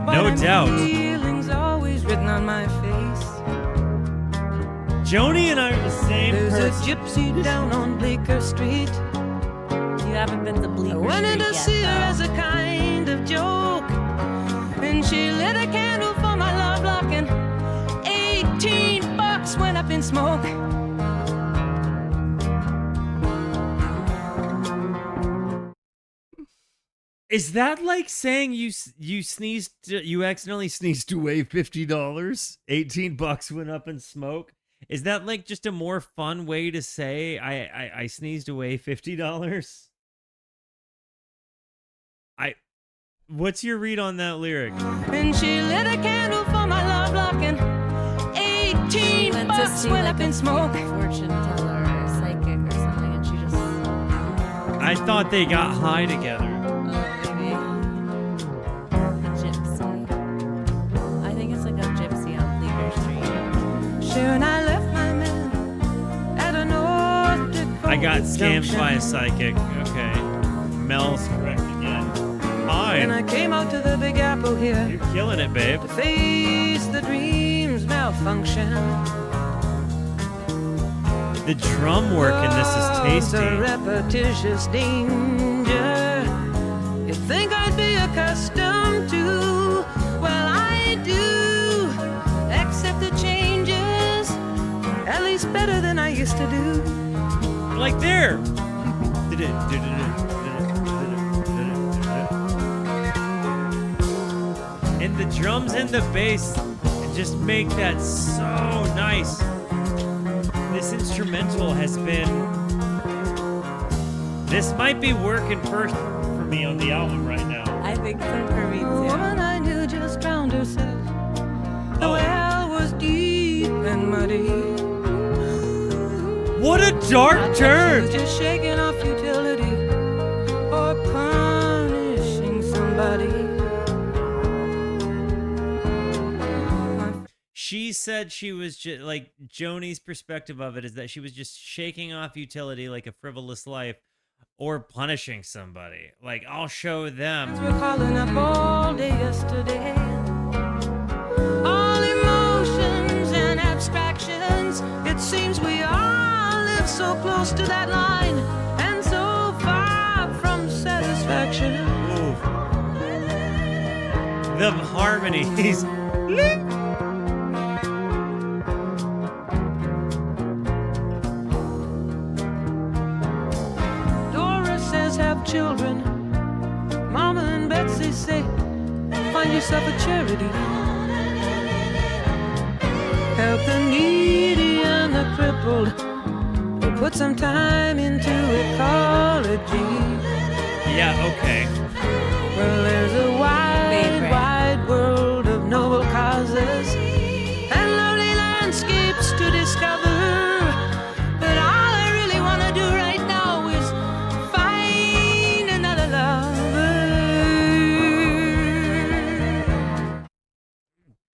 But No doubt. feelings always written on my face. Joni and I are the same There's person. a gypsy down on Bleecker Street. you haven't been to Bleecker I wanted Street to yet, see her though. as a kind of joke, and she lit a candle for my love lock, and $18 went up in smoke. Is that like saying you accidentally sneezed away $50? $18 went up in smoke. Is that like just a more fun way to say I sneezed away $50? What's your read on that lyric? And she lit a candle for my love lock, and She went to $18 see went like up a in smoke. fortune teller or psychic or something, and she just I thought they got high together. maybe a gypsy. I think it's like a gypsy on Bleecker Street. Sharon, I left my man at a North Dakota I got scammed junction, by a psychic. Okay. Mel's correct again. and I Hi. came out to the Big Apple here You're killing it, babe. to face the dream's malfunction. The drum work in this is Love's a tasty. repetitious danger you think I'd be accustomed to. Well, I do accept the changes, at least better than I used to do. Like there. And the drums and the bass just make that so nice. This instrumental has been. This might be working first for me on the album right now. I think so for me A woman too. I knew just drowned herself. The Oh. well was deep and muddy. What a I dark thought turn! She was just shaking off futility or punishing somebody. She said she was just like Joni's perspective of it is that she was just shaking off utility like a frivolous life or punishing somebody. Like, I'll show them. We're calling up all day yesterday. All emotions and abstractions. It's It seems we all live so close to that line and so far from satisfaction. Ooh. The harmonies. Dora says have children. Mama and Betsy say find yourself a charity. Help the needy and the crippled, or put some time into ecology. Yeah, okay. Well, there's a wide, Favorite. wide world of noble causes and lovely landscapes to discover. But all I really want to do right now is find another lover.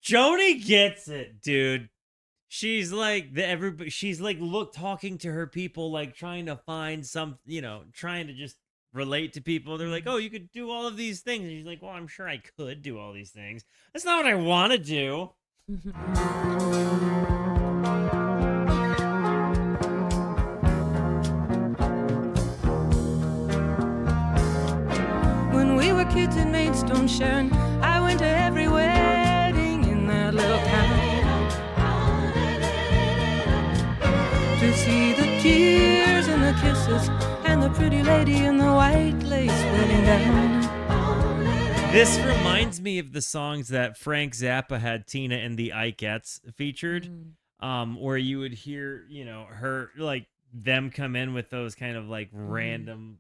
Joni gets it, dude. She's like everybody. She's like talking to her people, like trying to find some, trying to just relate to people. They're like, "Oh, you could do all of these things," and she's like, "Well, I'm sure I could do all these things. That's not what I want to do." When we were kids in Maidstone, Sharon, I went to every wedding in that little town to see the tears and the kisses and the pretty lady in the white lace wedding gown. This reminds me of the songs that Frank Zappa had Tina and the Ikettes featured, where you would hear, her like them come in with those kind of like random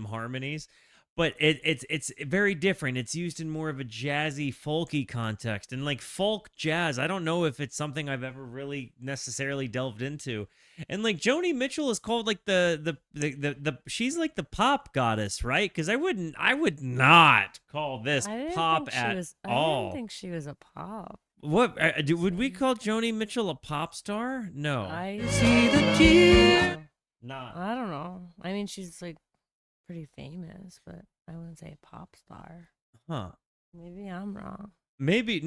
harmonies. But it's very different. It's used in more of a jazzy, folky context, and like folk jazz. I don't know if it's something I've ever really necessarily delved into. And like Joni Mitchell is called like the she's like the pop goddess, right? Because I would not call this pop at all. I didn't think she was a pop. What would we call Joni Mitchell a pop star? No, I See the tears. not. I don't know. I mean, she's like pretty famous, but I wouldn't say pop star. Huh? Maybe I'm wrong. Maybe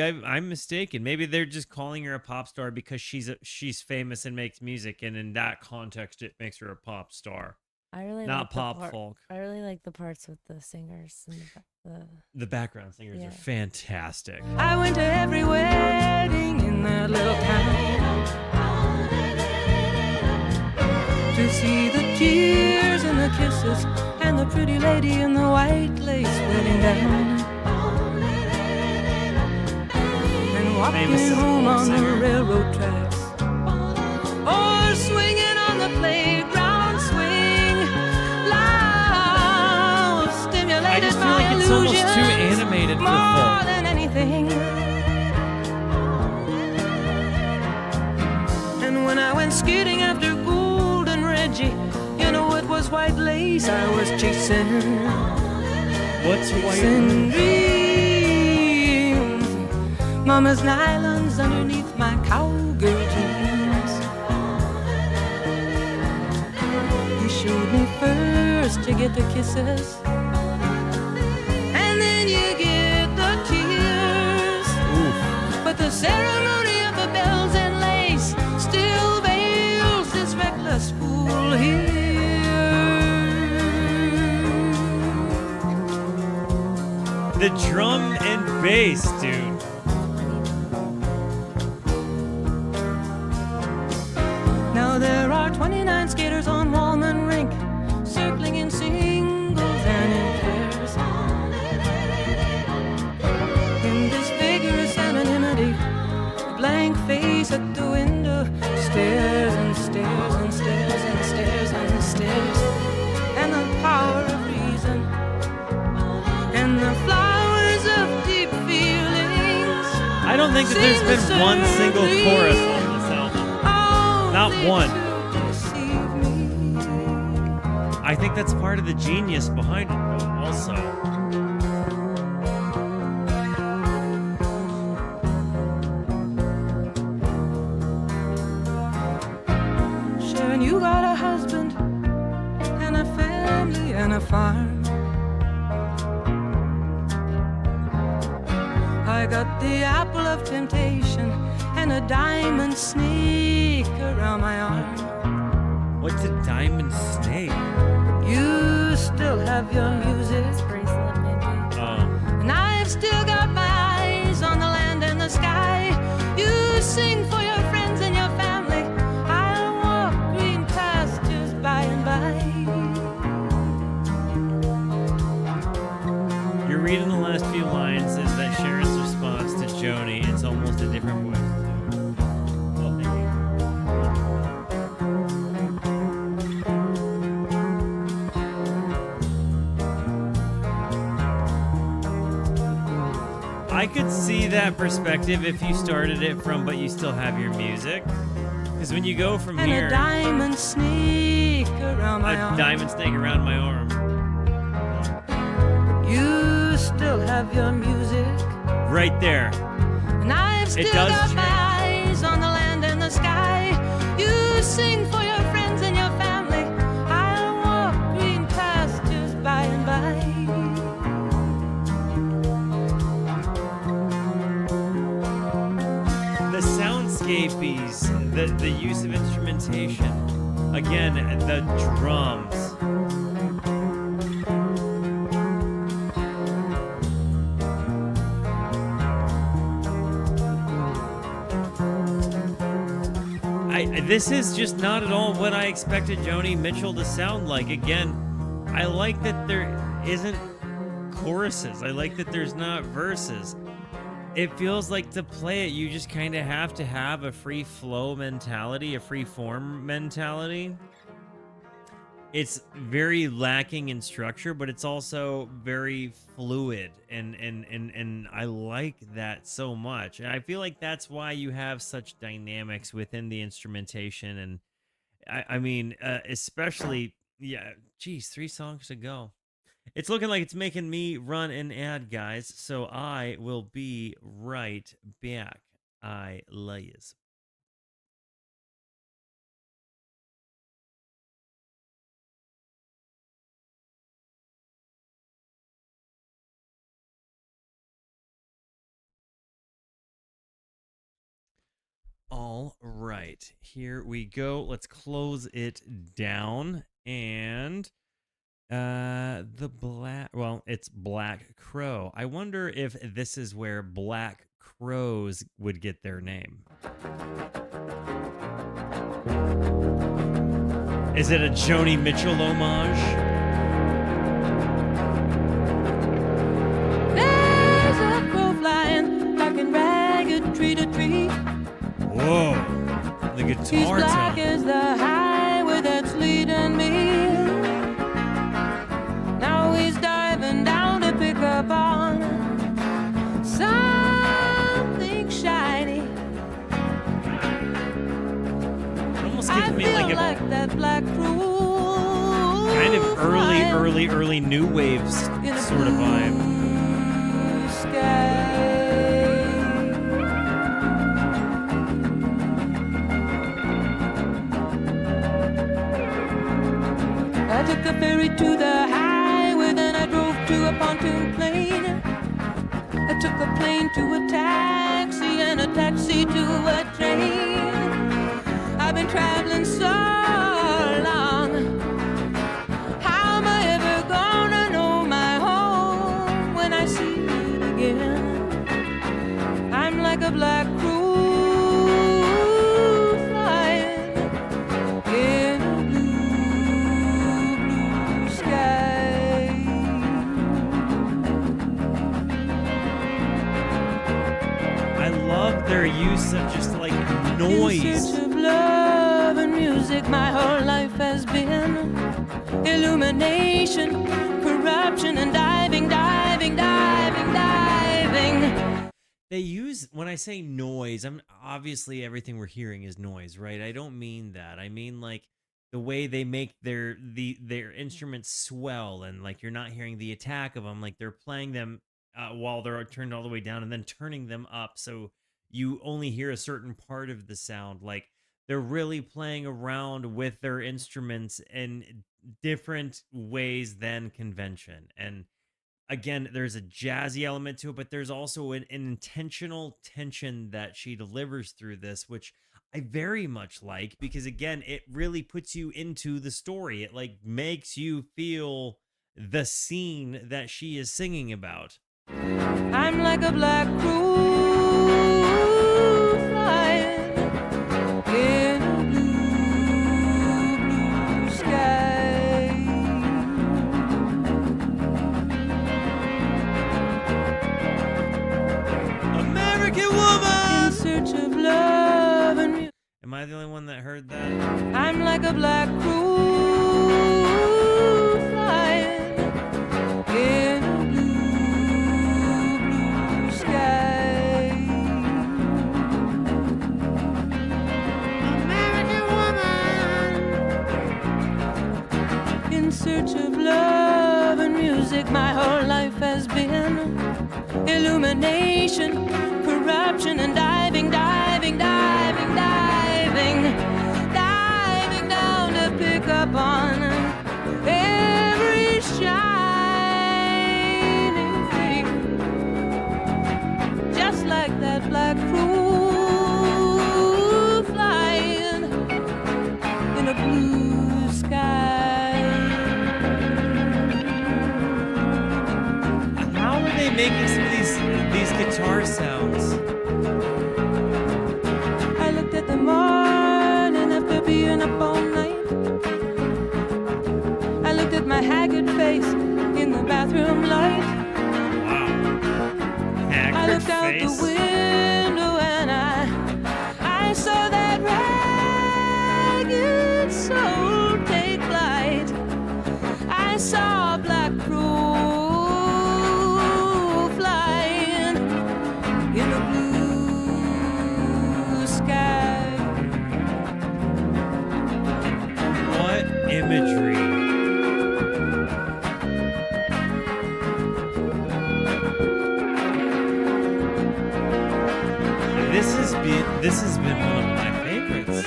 I'm mistaken. Maybe they're just calling her a pop star because she's famous and makes music, and in that context, it makes her a pop star, I really not like pop folk. I really like the parts with the singers and The background singers Yeah. are fantastic. I went to every wedding in that little town to see the tears and the kisses and the pretty lady in the white lace wedding gown. And walking Famous home folk on the singer. railroad tracks, or swinging on the playground swing. Love stimulated I just feel my like it's almost too illusions animated for more folk. than anything. And when I went skating after Gould and Reggie, you know it was white lace I was chasing. What's Chasing dreams. Mama's nylons underneath my cowgirl jeans. You showed me first to get the kisses, and then you get the tears. But the ceremony of the bells and lace still veils this reckless fool here. The drum and bass, dude. Now there are 29 skaters on Walman Rink, circling in singles and in pairs. In this vigorous anonymity, a blank face at the window stares and stares and stares and stares and stares. And the power of reason and the flowers of deep feelings. I don't think that there's been one single chorus on this album. Not one. I think that's part of the genius behind it, though, also. Sharon, you got a husband and a family and a farm. I got the apple of temptation and and a diamond snake around my arm. What's a diamond snake? You still have your music, Bracelet, maybe. Oh. and I've still got my eyes on the land and the sky. You sing for your friends and your family. I'll walk green pastures by and by. You're reading the last few lines, is that Sharon's response to Joni. It's almost a different voice. Oh, thank you. I could see that perspective if you started it from, but you still have your music. Because when you go from And here, a diamond snake around my a arm. diamond snake around my arm. You still have your music, Right there. and I've still does got my change. eyes on the land and the sky. You sing for your friends and your family. I'll walk green pastures by and by. The soundscapies, the use of instrumentation, again, the drums. This is just not at all what I expected Joni Mitchell to sound like. Again, I like that there isn't choruses. I like that there's not verses. It feels like to play it, you just kind of have to have a free flow mentality, a free form mentality. It's very lacking in structure, but it's also very fluid, and I like that so much. And I feel like that's why you have such dynamics within the instrumentation. And I mean, especially, yeah, geez, 3 songs to go. It's looking like it's making me run an ad, guys. So I will be right back. I love yous. All right, here we go. Let's close it down. And it's Black Crow. I wonder if this is where Black Crows would get their name. Is it a Joni Mitchell homage? There's a crow flying, dark and ragged, tree to tree. Whoa, the He's guitar black tone. as the highway that's leading me. Now he's diving down to pick up on something shiny. It almost I gives me feel like a like that black crow kind of flying early new waves in a sort of vibe. blue sky. I took the ferry to the highway, then I drove to a pontoon plane. I took a plane to a taxi, and a taxi to a train. I've been traveling so long. How am I ever gonna know my home when I see it again? I'm like a black crow flying in a blue, blue sky. I love their use of just like In noise. search of love and music, my whole life has been illumination, corruption, and diving, diving, diving, diving. They use, when I say noise, I'm obviously everything we're hearing is noise, right? I don't mean that. I mean like the way they make their instruments swell, and like you're not hearing the attack of them, like they're playing them while they're turned all the way down and then turning them up so you only hear a certain part of the sound. Like they're really playing around with their instruments in different ways than convention. And again, there's a jazzy element to it, but there's also an intentional tension that she delivers through this, which I very much like because again, it really puts you into the story. It like makes you feel the scene that she is singing about. I'm like a black crow flying in a blue, blue sky. American woman! In search of love and music. Am I the only one that heard that? I'm like a black crow flying in a blue, blue sky. American woman. In search of love and music, my whole life has been illumination, corruption, and diving, diving, diving, diving, diving down to pick up on every shining thing, just like that black crow flying in a blue sky. How are they making some of these guitar sounds? I looked at the morning after being up all night. I looked at my haggard face in the bathroom light. Wow. I Haggard looked out face. the window and I saw that ragged soul take flight. I saw a black crow flying in a blue sky. What imagery? This has been one of my favorites.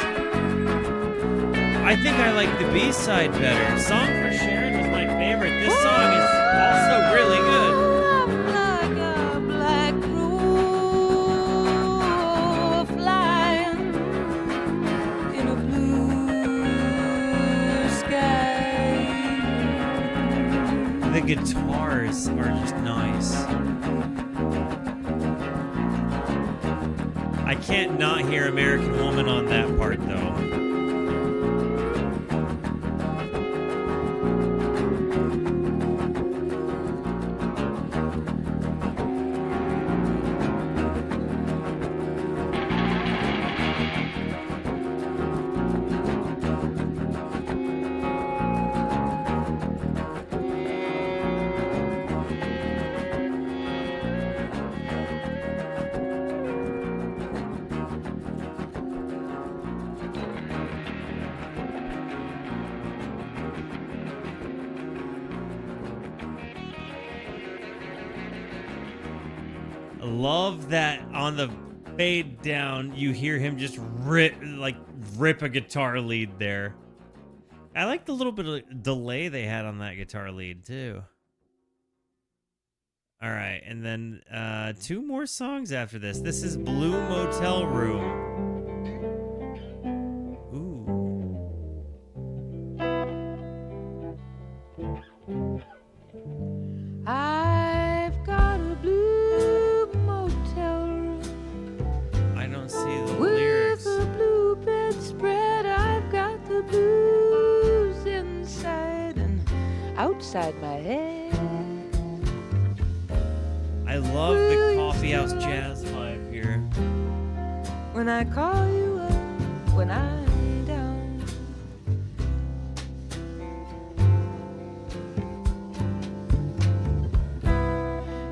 I think I like the B-side better. Song for Sharon was my favorite. This song is also really good. I'm like a black crow flying in a blue sky. The guitars are just nice. I can't not hear American Woman on that part though. Love that on the fade down, you hear him just rip a guitar lead there. I like the little bit of delay they had on that guitar lead too. All right, and then 2 more songs after this. This is Blue Motel Room. Ooh. I've got a blue motel room I don't see the with lyrics. a blue bedspread. I've got the blues inside and outside my head. I love the coffee house jazz vibe here. When I call you up, when I'm down.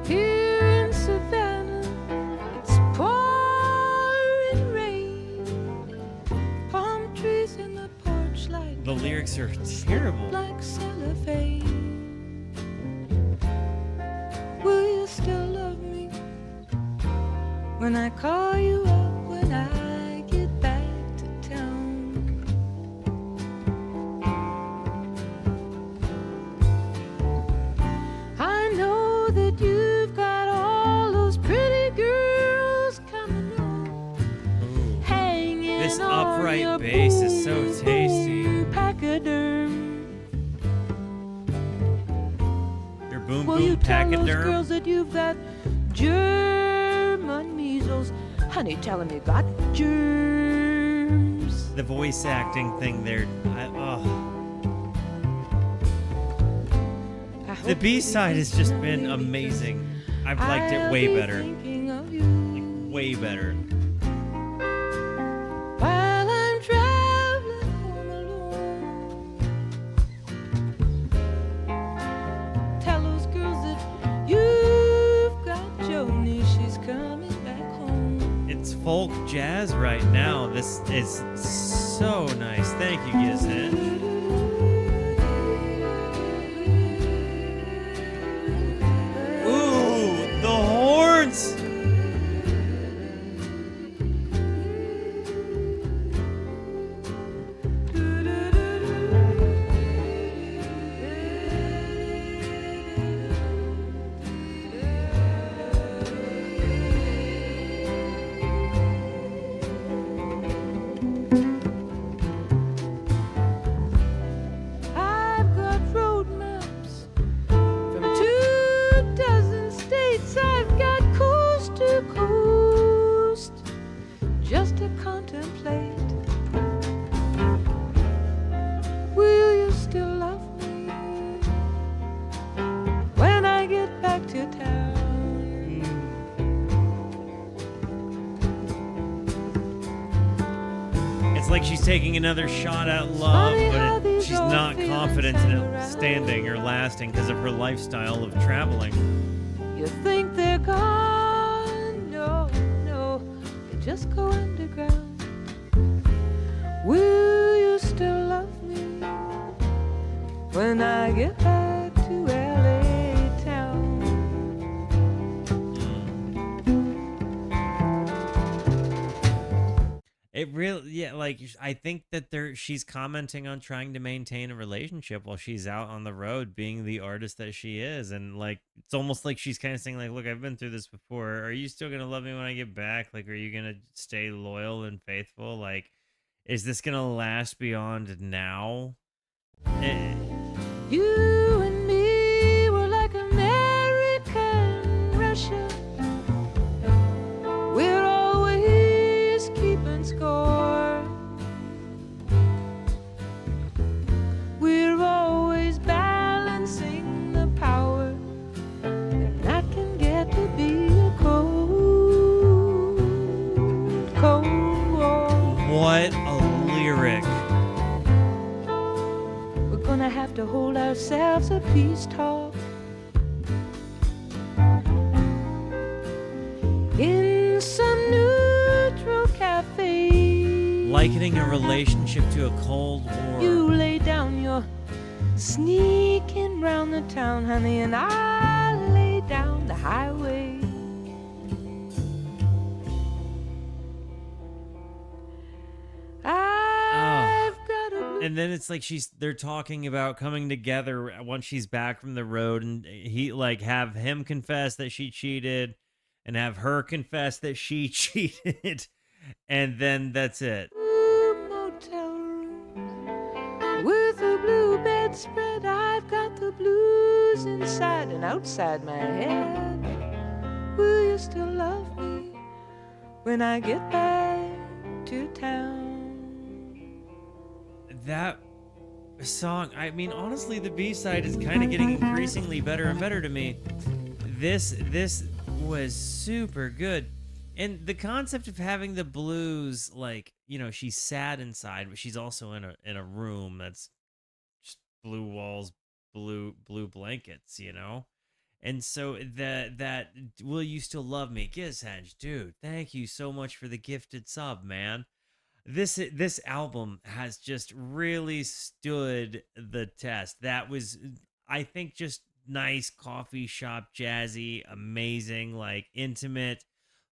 Here in Savannah, it's pouring rain. Palm trees in the porch light. The lyrics are terrible. Like cellophane. Will you still love me when I call you up, when I get back to town? I know upright your bass is so tasty. pachyderm. Your boom Will you boom tell those pachyderm. girls that you've got German measles? Honey, tell them you got germs. The voice acting thing there. The B-side has just been amazing. I've liked it way better. Like, way better. While I'm traveling home alone, tell those girls that you've got Joni, she's coming back home. It's folk jazz right now. This is so nice. Thank you, Gizhenge. Ooh, the horns! I've got road maps from 24 states. I've got coast to coast just to contemplate. Will you still love me when I get back to town? It's like she's taking another shot at love, funny how but these she's old not feelings confident hang in it around. standing or lasting because of her lifestyle of traveling. You think they're gone? No, no, they just go underground. Will you still love me when I get back to LA town? It really, yeah, like I think that she's commenting on trying to maintain a relationship while she's out on the road being the artist that she is. And like, it's almost like she's kind of saying like, look, I've been through this before. Are you still going to love me when I get back? Like, are you going to stay loyal and faithful? Like, is this going to last beyond now? Eh, You and me were like American Russia. We're always keeping score. We're always balancing the power, and that can get to be a cold, cold war. what a lyric. We're gonna have to hold ourselves a peace talk in some neutral cafe. Likening a relationship to a cold war. You lay down your sneaking round the town, honey, and I lay down the highway. I've got a blue And then it's like they're talking about coming together once she's back from the road, and he like have him confess that she cheated and have her confess that she cheated, and then that's it. motel room with a blue bedspread. I've got the blues inside and outside my head. Will you still love me when I get back to town? That song, I mean, honestly, the B-side is kind of getting increasingly better and better to me. This was super good. And the concept of having the blues, like, you know, she's sad inside, but she's also in a room that's just blue walls, blue blankets, you know? And so that will you still love me? Gizhenge, dude, thank you so much for the gifted sub, man. This album has just really stood the test. That was, I think, just nice coffee shop jazzy, amazing, like intimate,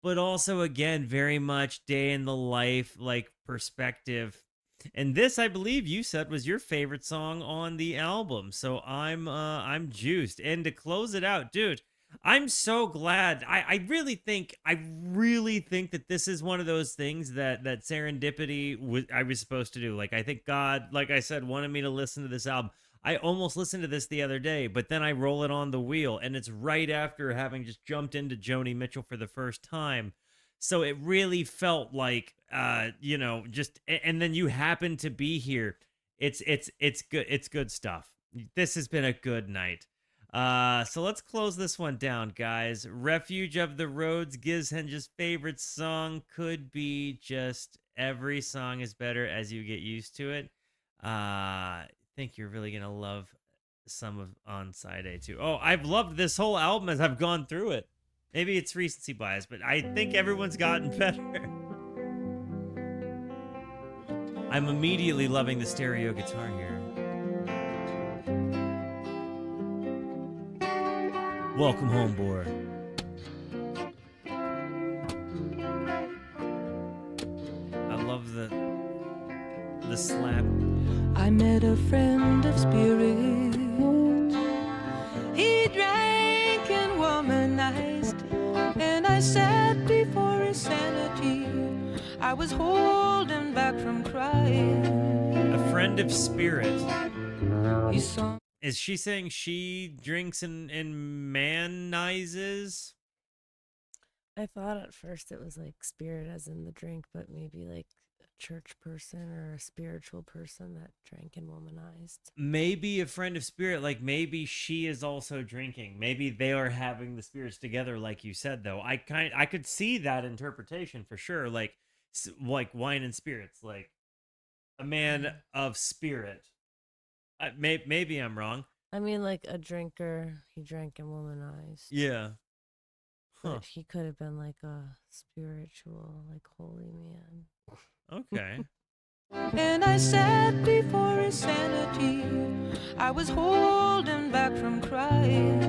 but also again very much day in the life like perspective. And this, I believe you said, was your favorite song on the album. So I'm juiced. And to close it out, dude, I'm so glad. I really think that this is one of those things that serendipity I was supposed to do. Like I think God, like I said, wanted me to listen to this album. I almost listened to this the other day, but then I roll it on the wheel, and it's right after having just jumped into Joni Mitchell for the first time. So it really felt like, and then you happen to be here. It's good. It's good stuff. This has been a good night. So let's close this one down, guys. Refuge of the Roads, Gizhen's favorite song, could be just every song is better as you get used to it. I think you're really gonna love some of On Side A too. Oh, I've loved this whole album as I've gone through it. Maybe it's recency bias, but I think everyone's gotten better. I'm immediately loving the stereo guitar here. Welcome home, boy. I love the slap. I met a friend of spirit. He drank and womanized, and I sat before his sanity. I was holding back from crying. A friend of spirit. He saw. Is she saying she drinks and manizes? I thought at first it was like spirit as in the drink, but maybe like a church person or a spiritual person that drank and womanized. Maybe a friend of spirit, like maybe she is also drinking. Maybe they are having the spirits together, like you said. Though I could see that interpretation for sure, like wine and spirits, like a man of spirit. Maybe I'm wrong. I mean, like a drinker, he drank and womanized. Yeah. Huh. But he could have been like a spiritual, like holy man. Okay. And I sat before his sanity. I was holding back from crying.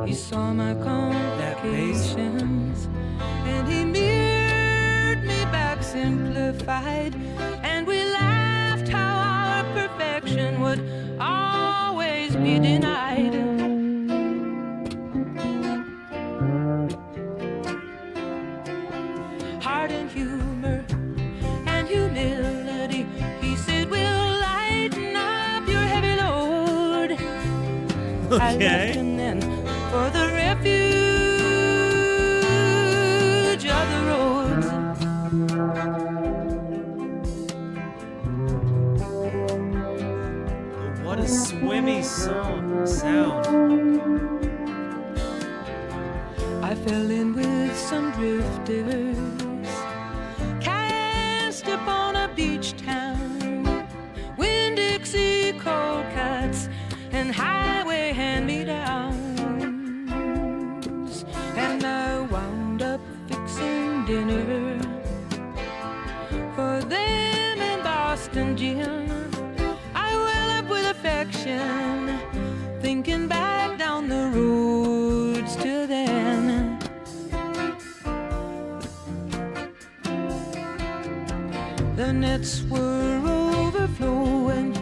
He saw my complications, and he mirrored me back simplified. And we laughed how our perfection would always be denied. Heart and humor and humility, he said, will lighten up your heavy load. Okay. I left him then for the refuge of the roads. What a swimmy sound. I fell in with some drifters, cast upon a beach town, Winn-Dixie cold cuts and highway hand-me-downs. And I wound up fixing dinner for them in Boston gin. I well up with affection, thinking back down the roads to then. The nets were overflowing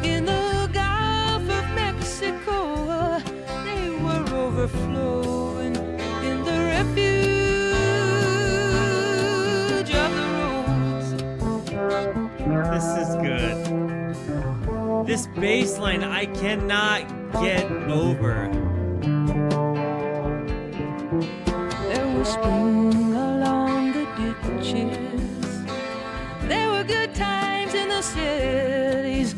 in the Gulf of Mexico. They were overflowing in the refuge of the roads. This is good. This bass line I cannot get over. There was spring along the ditches. There were good times in the cities.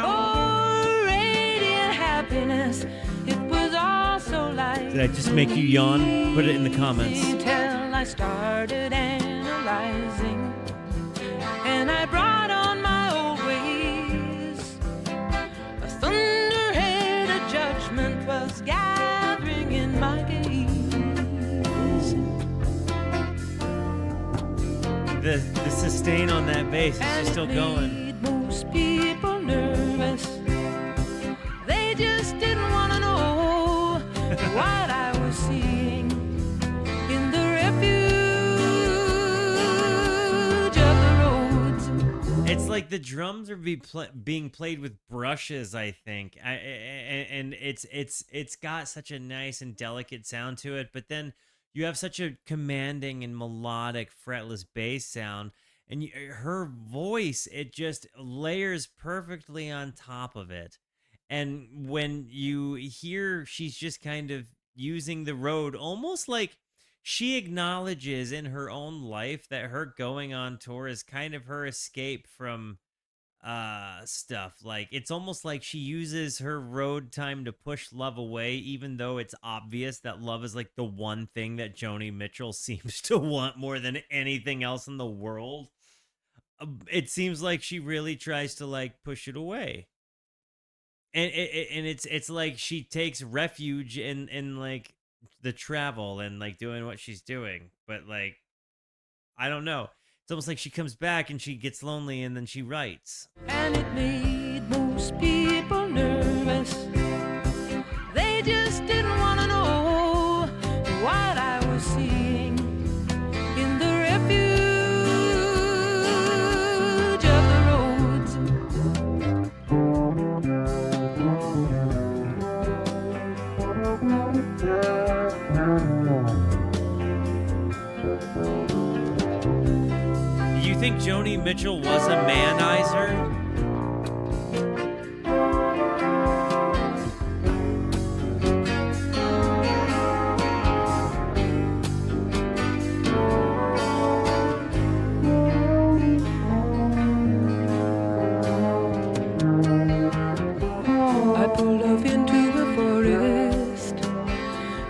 Oh, radiant happiness. It was all so light. Did I just make you yawn? Put it in the comments. Till I started analyzing, and I brought on my old ways. A thunderhead of judgment was gathering in my gaze. The sustain on that bass is just still going. Made most people nervous. They just didn't want to know what I was seeing in the refuge of the roads. It's like the drums are being played with brushes, I think. And it's got such a nice and delicate sound to it, but then you have such a commanding and melodic fretless bass sound, and her voice, it just layers perfectly on top of it. And when you hear she's just kind of using the road almost like she acknowledges in her own life that her going on tour is kind of her escape from stuff. Like it's almost like she uses her road time to push love away, even though it's obvious that love is like the one thing that Joni Mitchell seems to want more than anything else in the world. It seems like she really tries to like push it away. And it's like she takes refuge in like the travel and like doing what she's doing, but like I don't know, it's almost like she comes back and she gets lonely and then she writes. And it made most people nervous. They just didn't want to know what I was seeing in the refuge of the roads. Do you think Joni Mitchell was a manizer? I pulled off into the forest,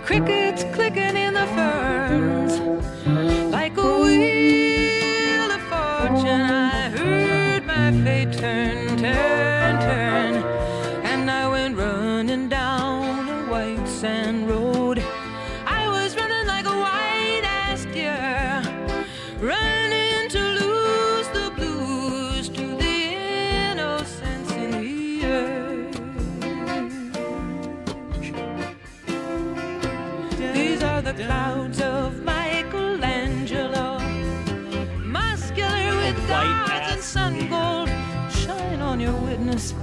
crickets clicking in the ferns, like a wheel of fortune. I heard my fate turn, turn, turn, and I went running down a white sand road. I was running like a white-ass deer, running to lose the blues to the innocence in the earth. These are the clouds of Michelangelo, muscular with gods and sun gold. Shine on your witness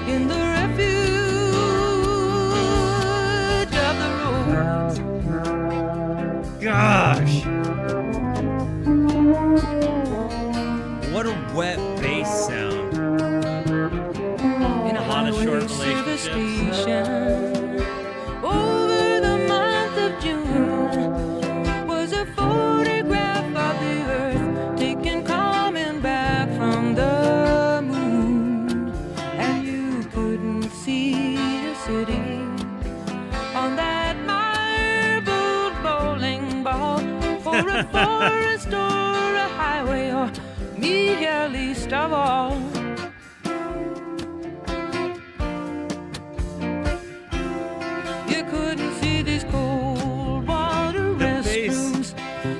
in the refuge of the roads. Gosh, what a wet bass sound. In a lot of short highway service relationships. station over the month of June was a photograph of the earth taken coming back from the moon, and you couldn't see a city on that marbled bowling ball, for a forest or a highway or me here least of all. You couldn't see these cold water The bass. restrooms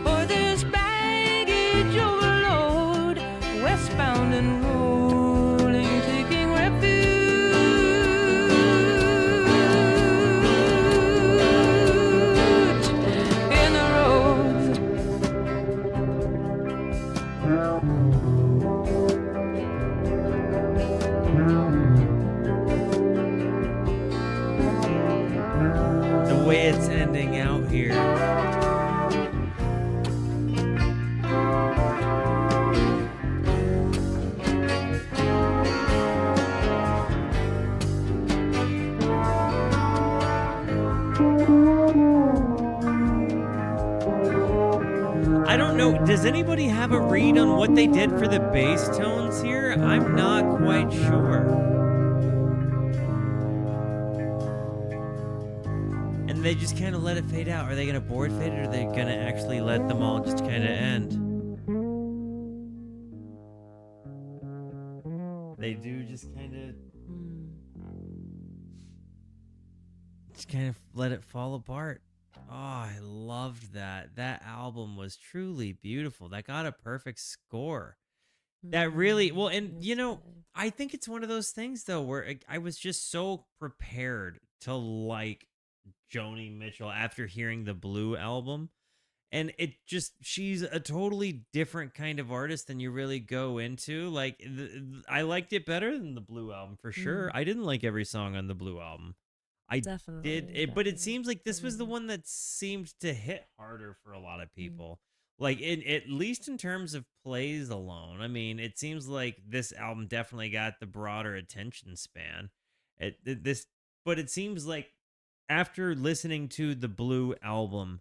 or this baggage overload, westbound and rolling, taking refuge in the roads. The way it's ending out here. I don't know. Does anybody have a read on what they did for the bass tones here? I'm not quite sure. And they just kind of let it fade out. Are they going to board fade it, or are they going to actually let them all just kind of end? They do just kind of let it fall apart. Oh, I loved that. That album was truly beautiful. That got a perfect score. That really, well, and you know, I think it's one of those things though where I was just so prepared to like Joni Mitchell after hearing the Blue album. And she's a totally different kind of artist than you really go into. Like, I liked it better than the Blue album for sure. I didn't like every song on the Blue album. I did Definitely, it, but it definitely. seems like this For was the me. one that seemed to hit harder for a lot of people. Like, at least in terms of plays alone. I mean, it seems like this album definitely got the broader attention span. This, but it seems like after listening to the Blue album,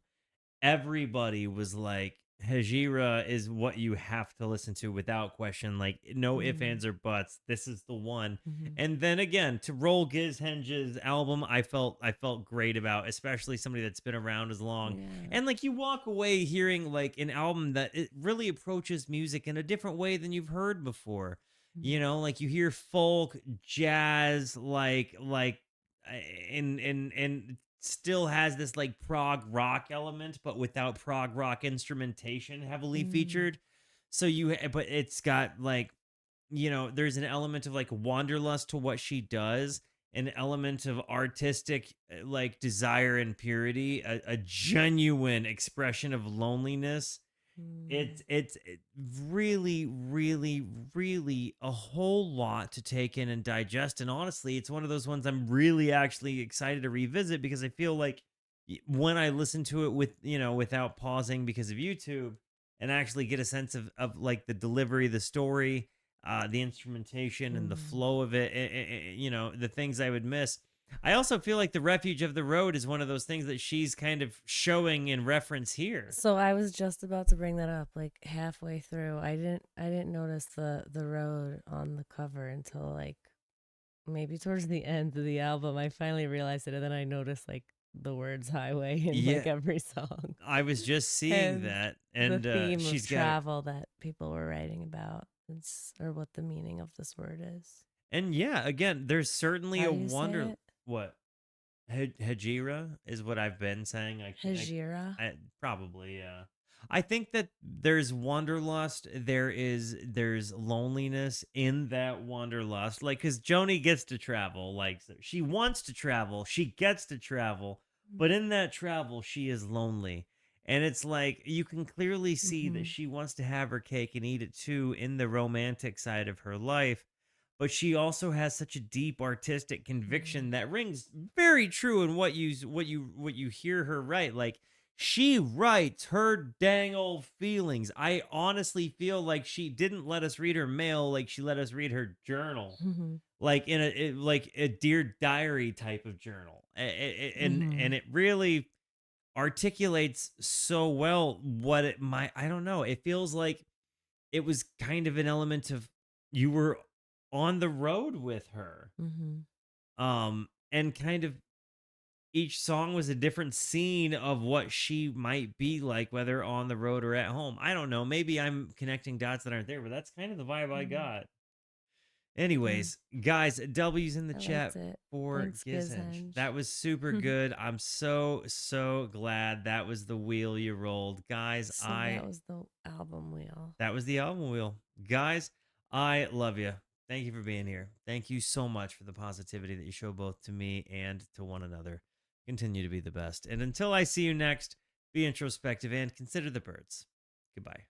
everybody was like, Hejira is what you have to listen to without question. Like, no ifs, ands, or buts. This is the one. And then again, to roll Gizhenge's album, I felt great about, especially somebody that's been around as long. Yeah. And like, you walk away hearing like an album that it really approaches music in a different way than you've heard before. You know, like you hear folk, jazz, and still has this like prog rock element, but without prog rock instrumentation heavily featured. So but it's got like, there's an element of like wanderlust to what she does, an element of artistic like desire and purity, a genuine expression of loneliness. It's really, really, really a whole lot to take in and digest. And honestly, it's one of those ones I'm really actually excited to revisit, because I feel like when I listen to it without pausing because of YouTube, and actually get a sense of like the delivery, the story, the instrumentation, and the flow of it, the things I would miss. I also feel like the Refuge of the Road is one of those things that she's kind of showing in reference here. So I was just about to bring that up, like halfway through. I didn't notice the road on the cover until like maybe towards the end of the album. I finally realized it, and then I noticed like the words highway in like Yeah. every song. I was just seeing And that, the and theme she's of got travel that people were writing about, or what the meaning of this word is. and yeah, again, there's certainly How a do you say wonder. it? What Hejira is what I've been saying. Hejira. Probably, yeah. I think that there's wanderlust. There's loneliness in that wanderlust. Like, because Joni gets to travel. Like, she wants to travel. She gets to travel. But in that travel, she is lonely. And it's like, you can clearly see that she wants to have her cake and eat it too in the romantic side of her life. But she also has such a deep artistic conviction that rings very true in what you hear her write. Like, she writes her dang old feelings. I honestly feel like she didn't let us read her mail, like she let us read her journal, like like a Dear Diary type of journal. And it really articulates so well what it might. I don't know. It feels like it was kind of an element of, you were on the road with her. And kind of each song was a different scene of what she might be like, whether on the road or at home. I don't know. Maybe I'm connecting dots that aren't there, but that's kind of the vibe I got. Anyways, guys, W's in the I chat liked it. for Thanks, Gizhenge. Gizhenge. That was super good. I'm so glad that was the wheel you rolled. Guys, So that was the album wheel. that was the album wheel. Guys, I love you. Thank you for being here. Thank you so much for the positivity that you show both to me and to one another. Continue to be the best. And until I see you next, be introspective and consider the birds. Goodbye.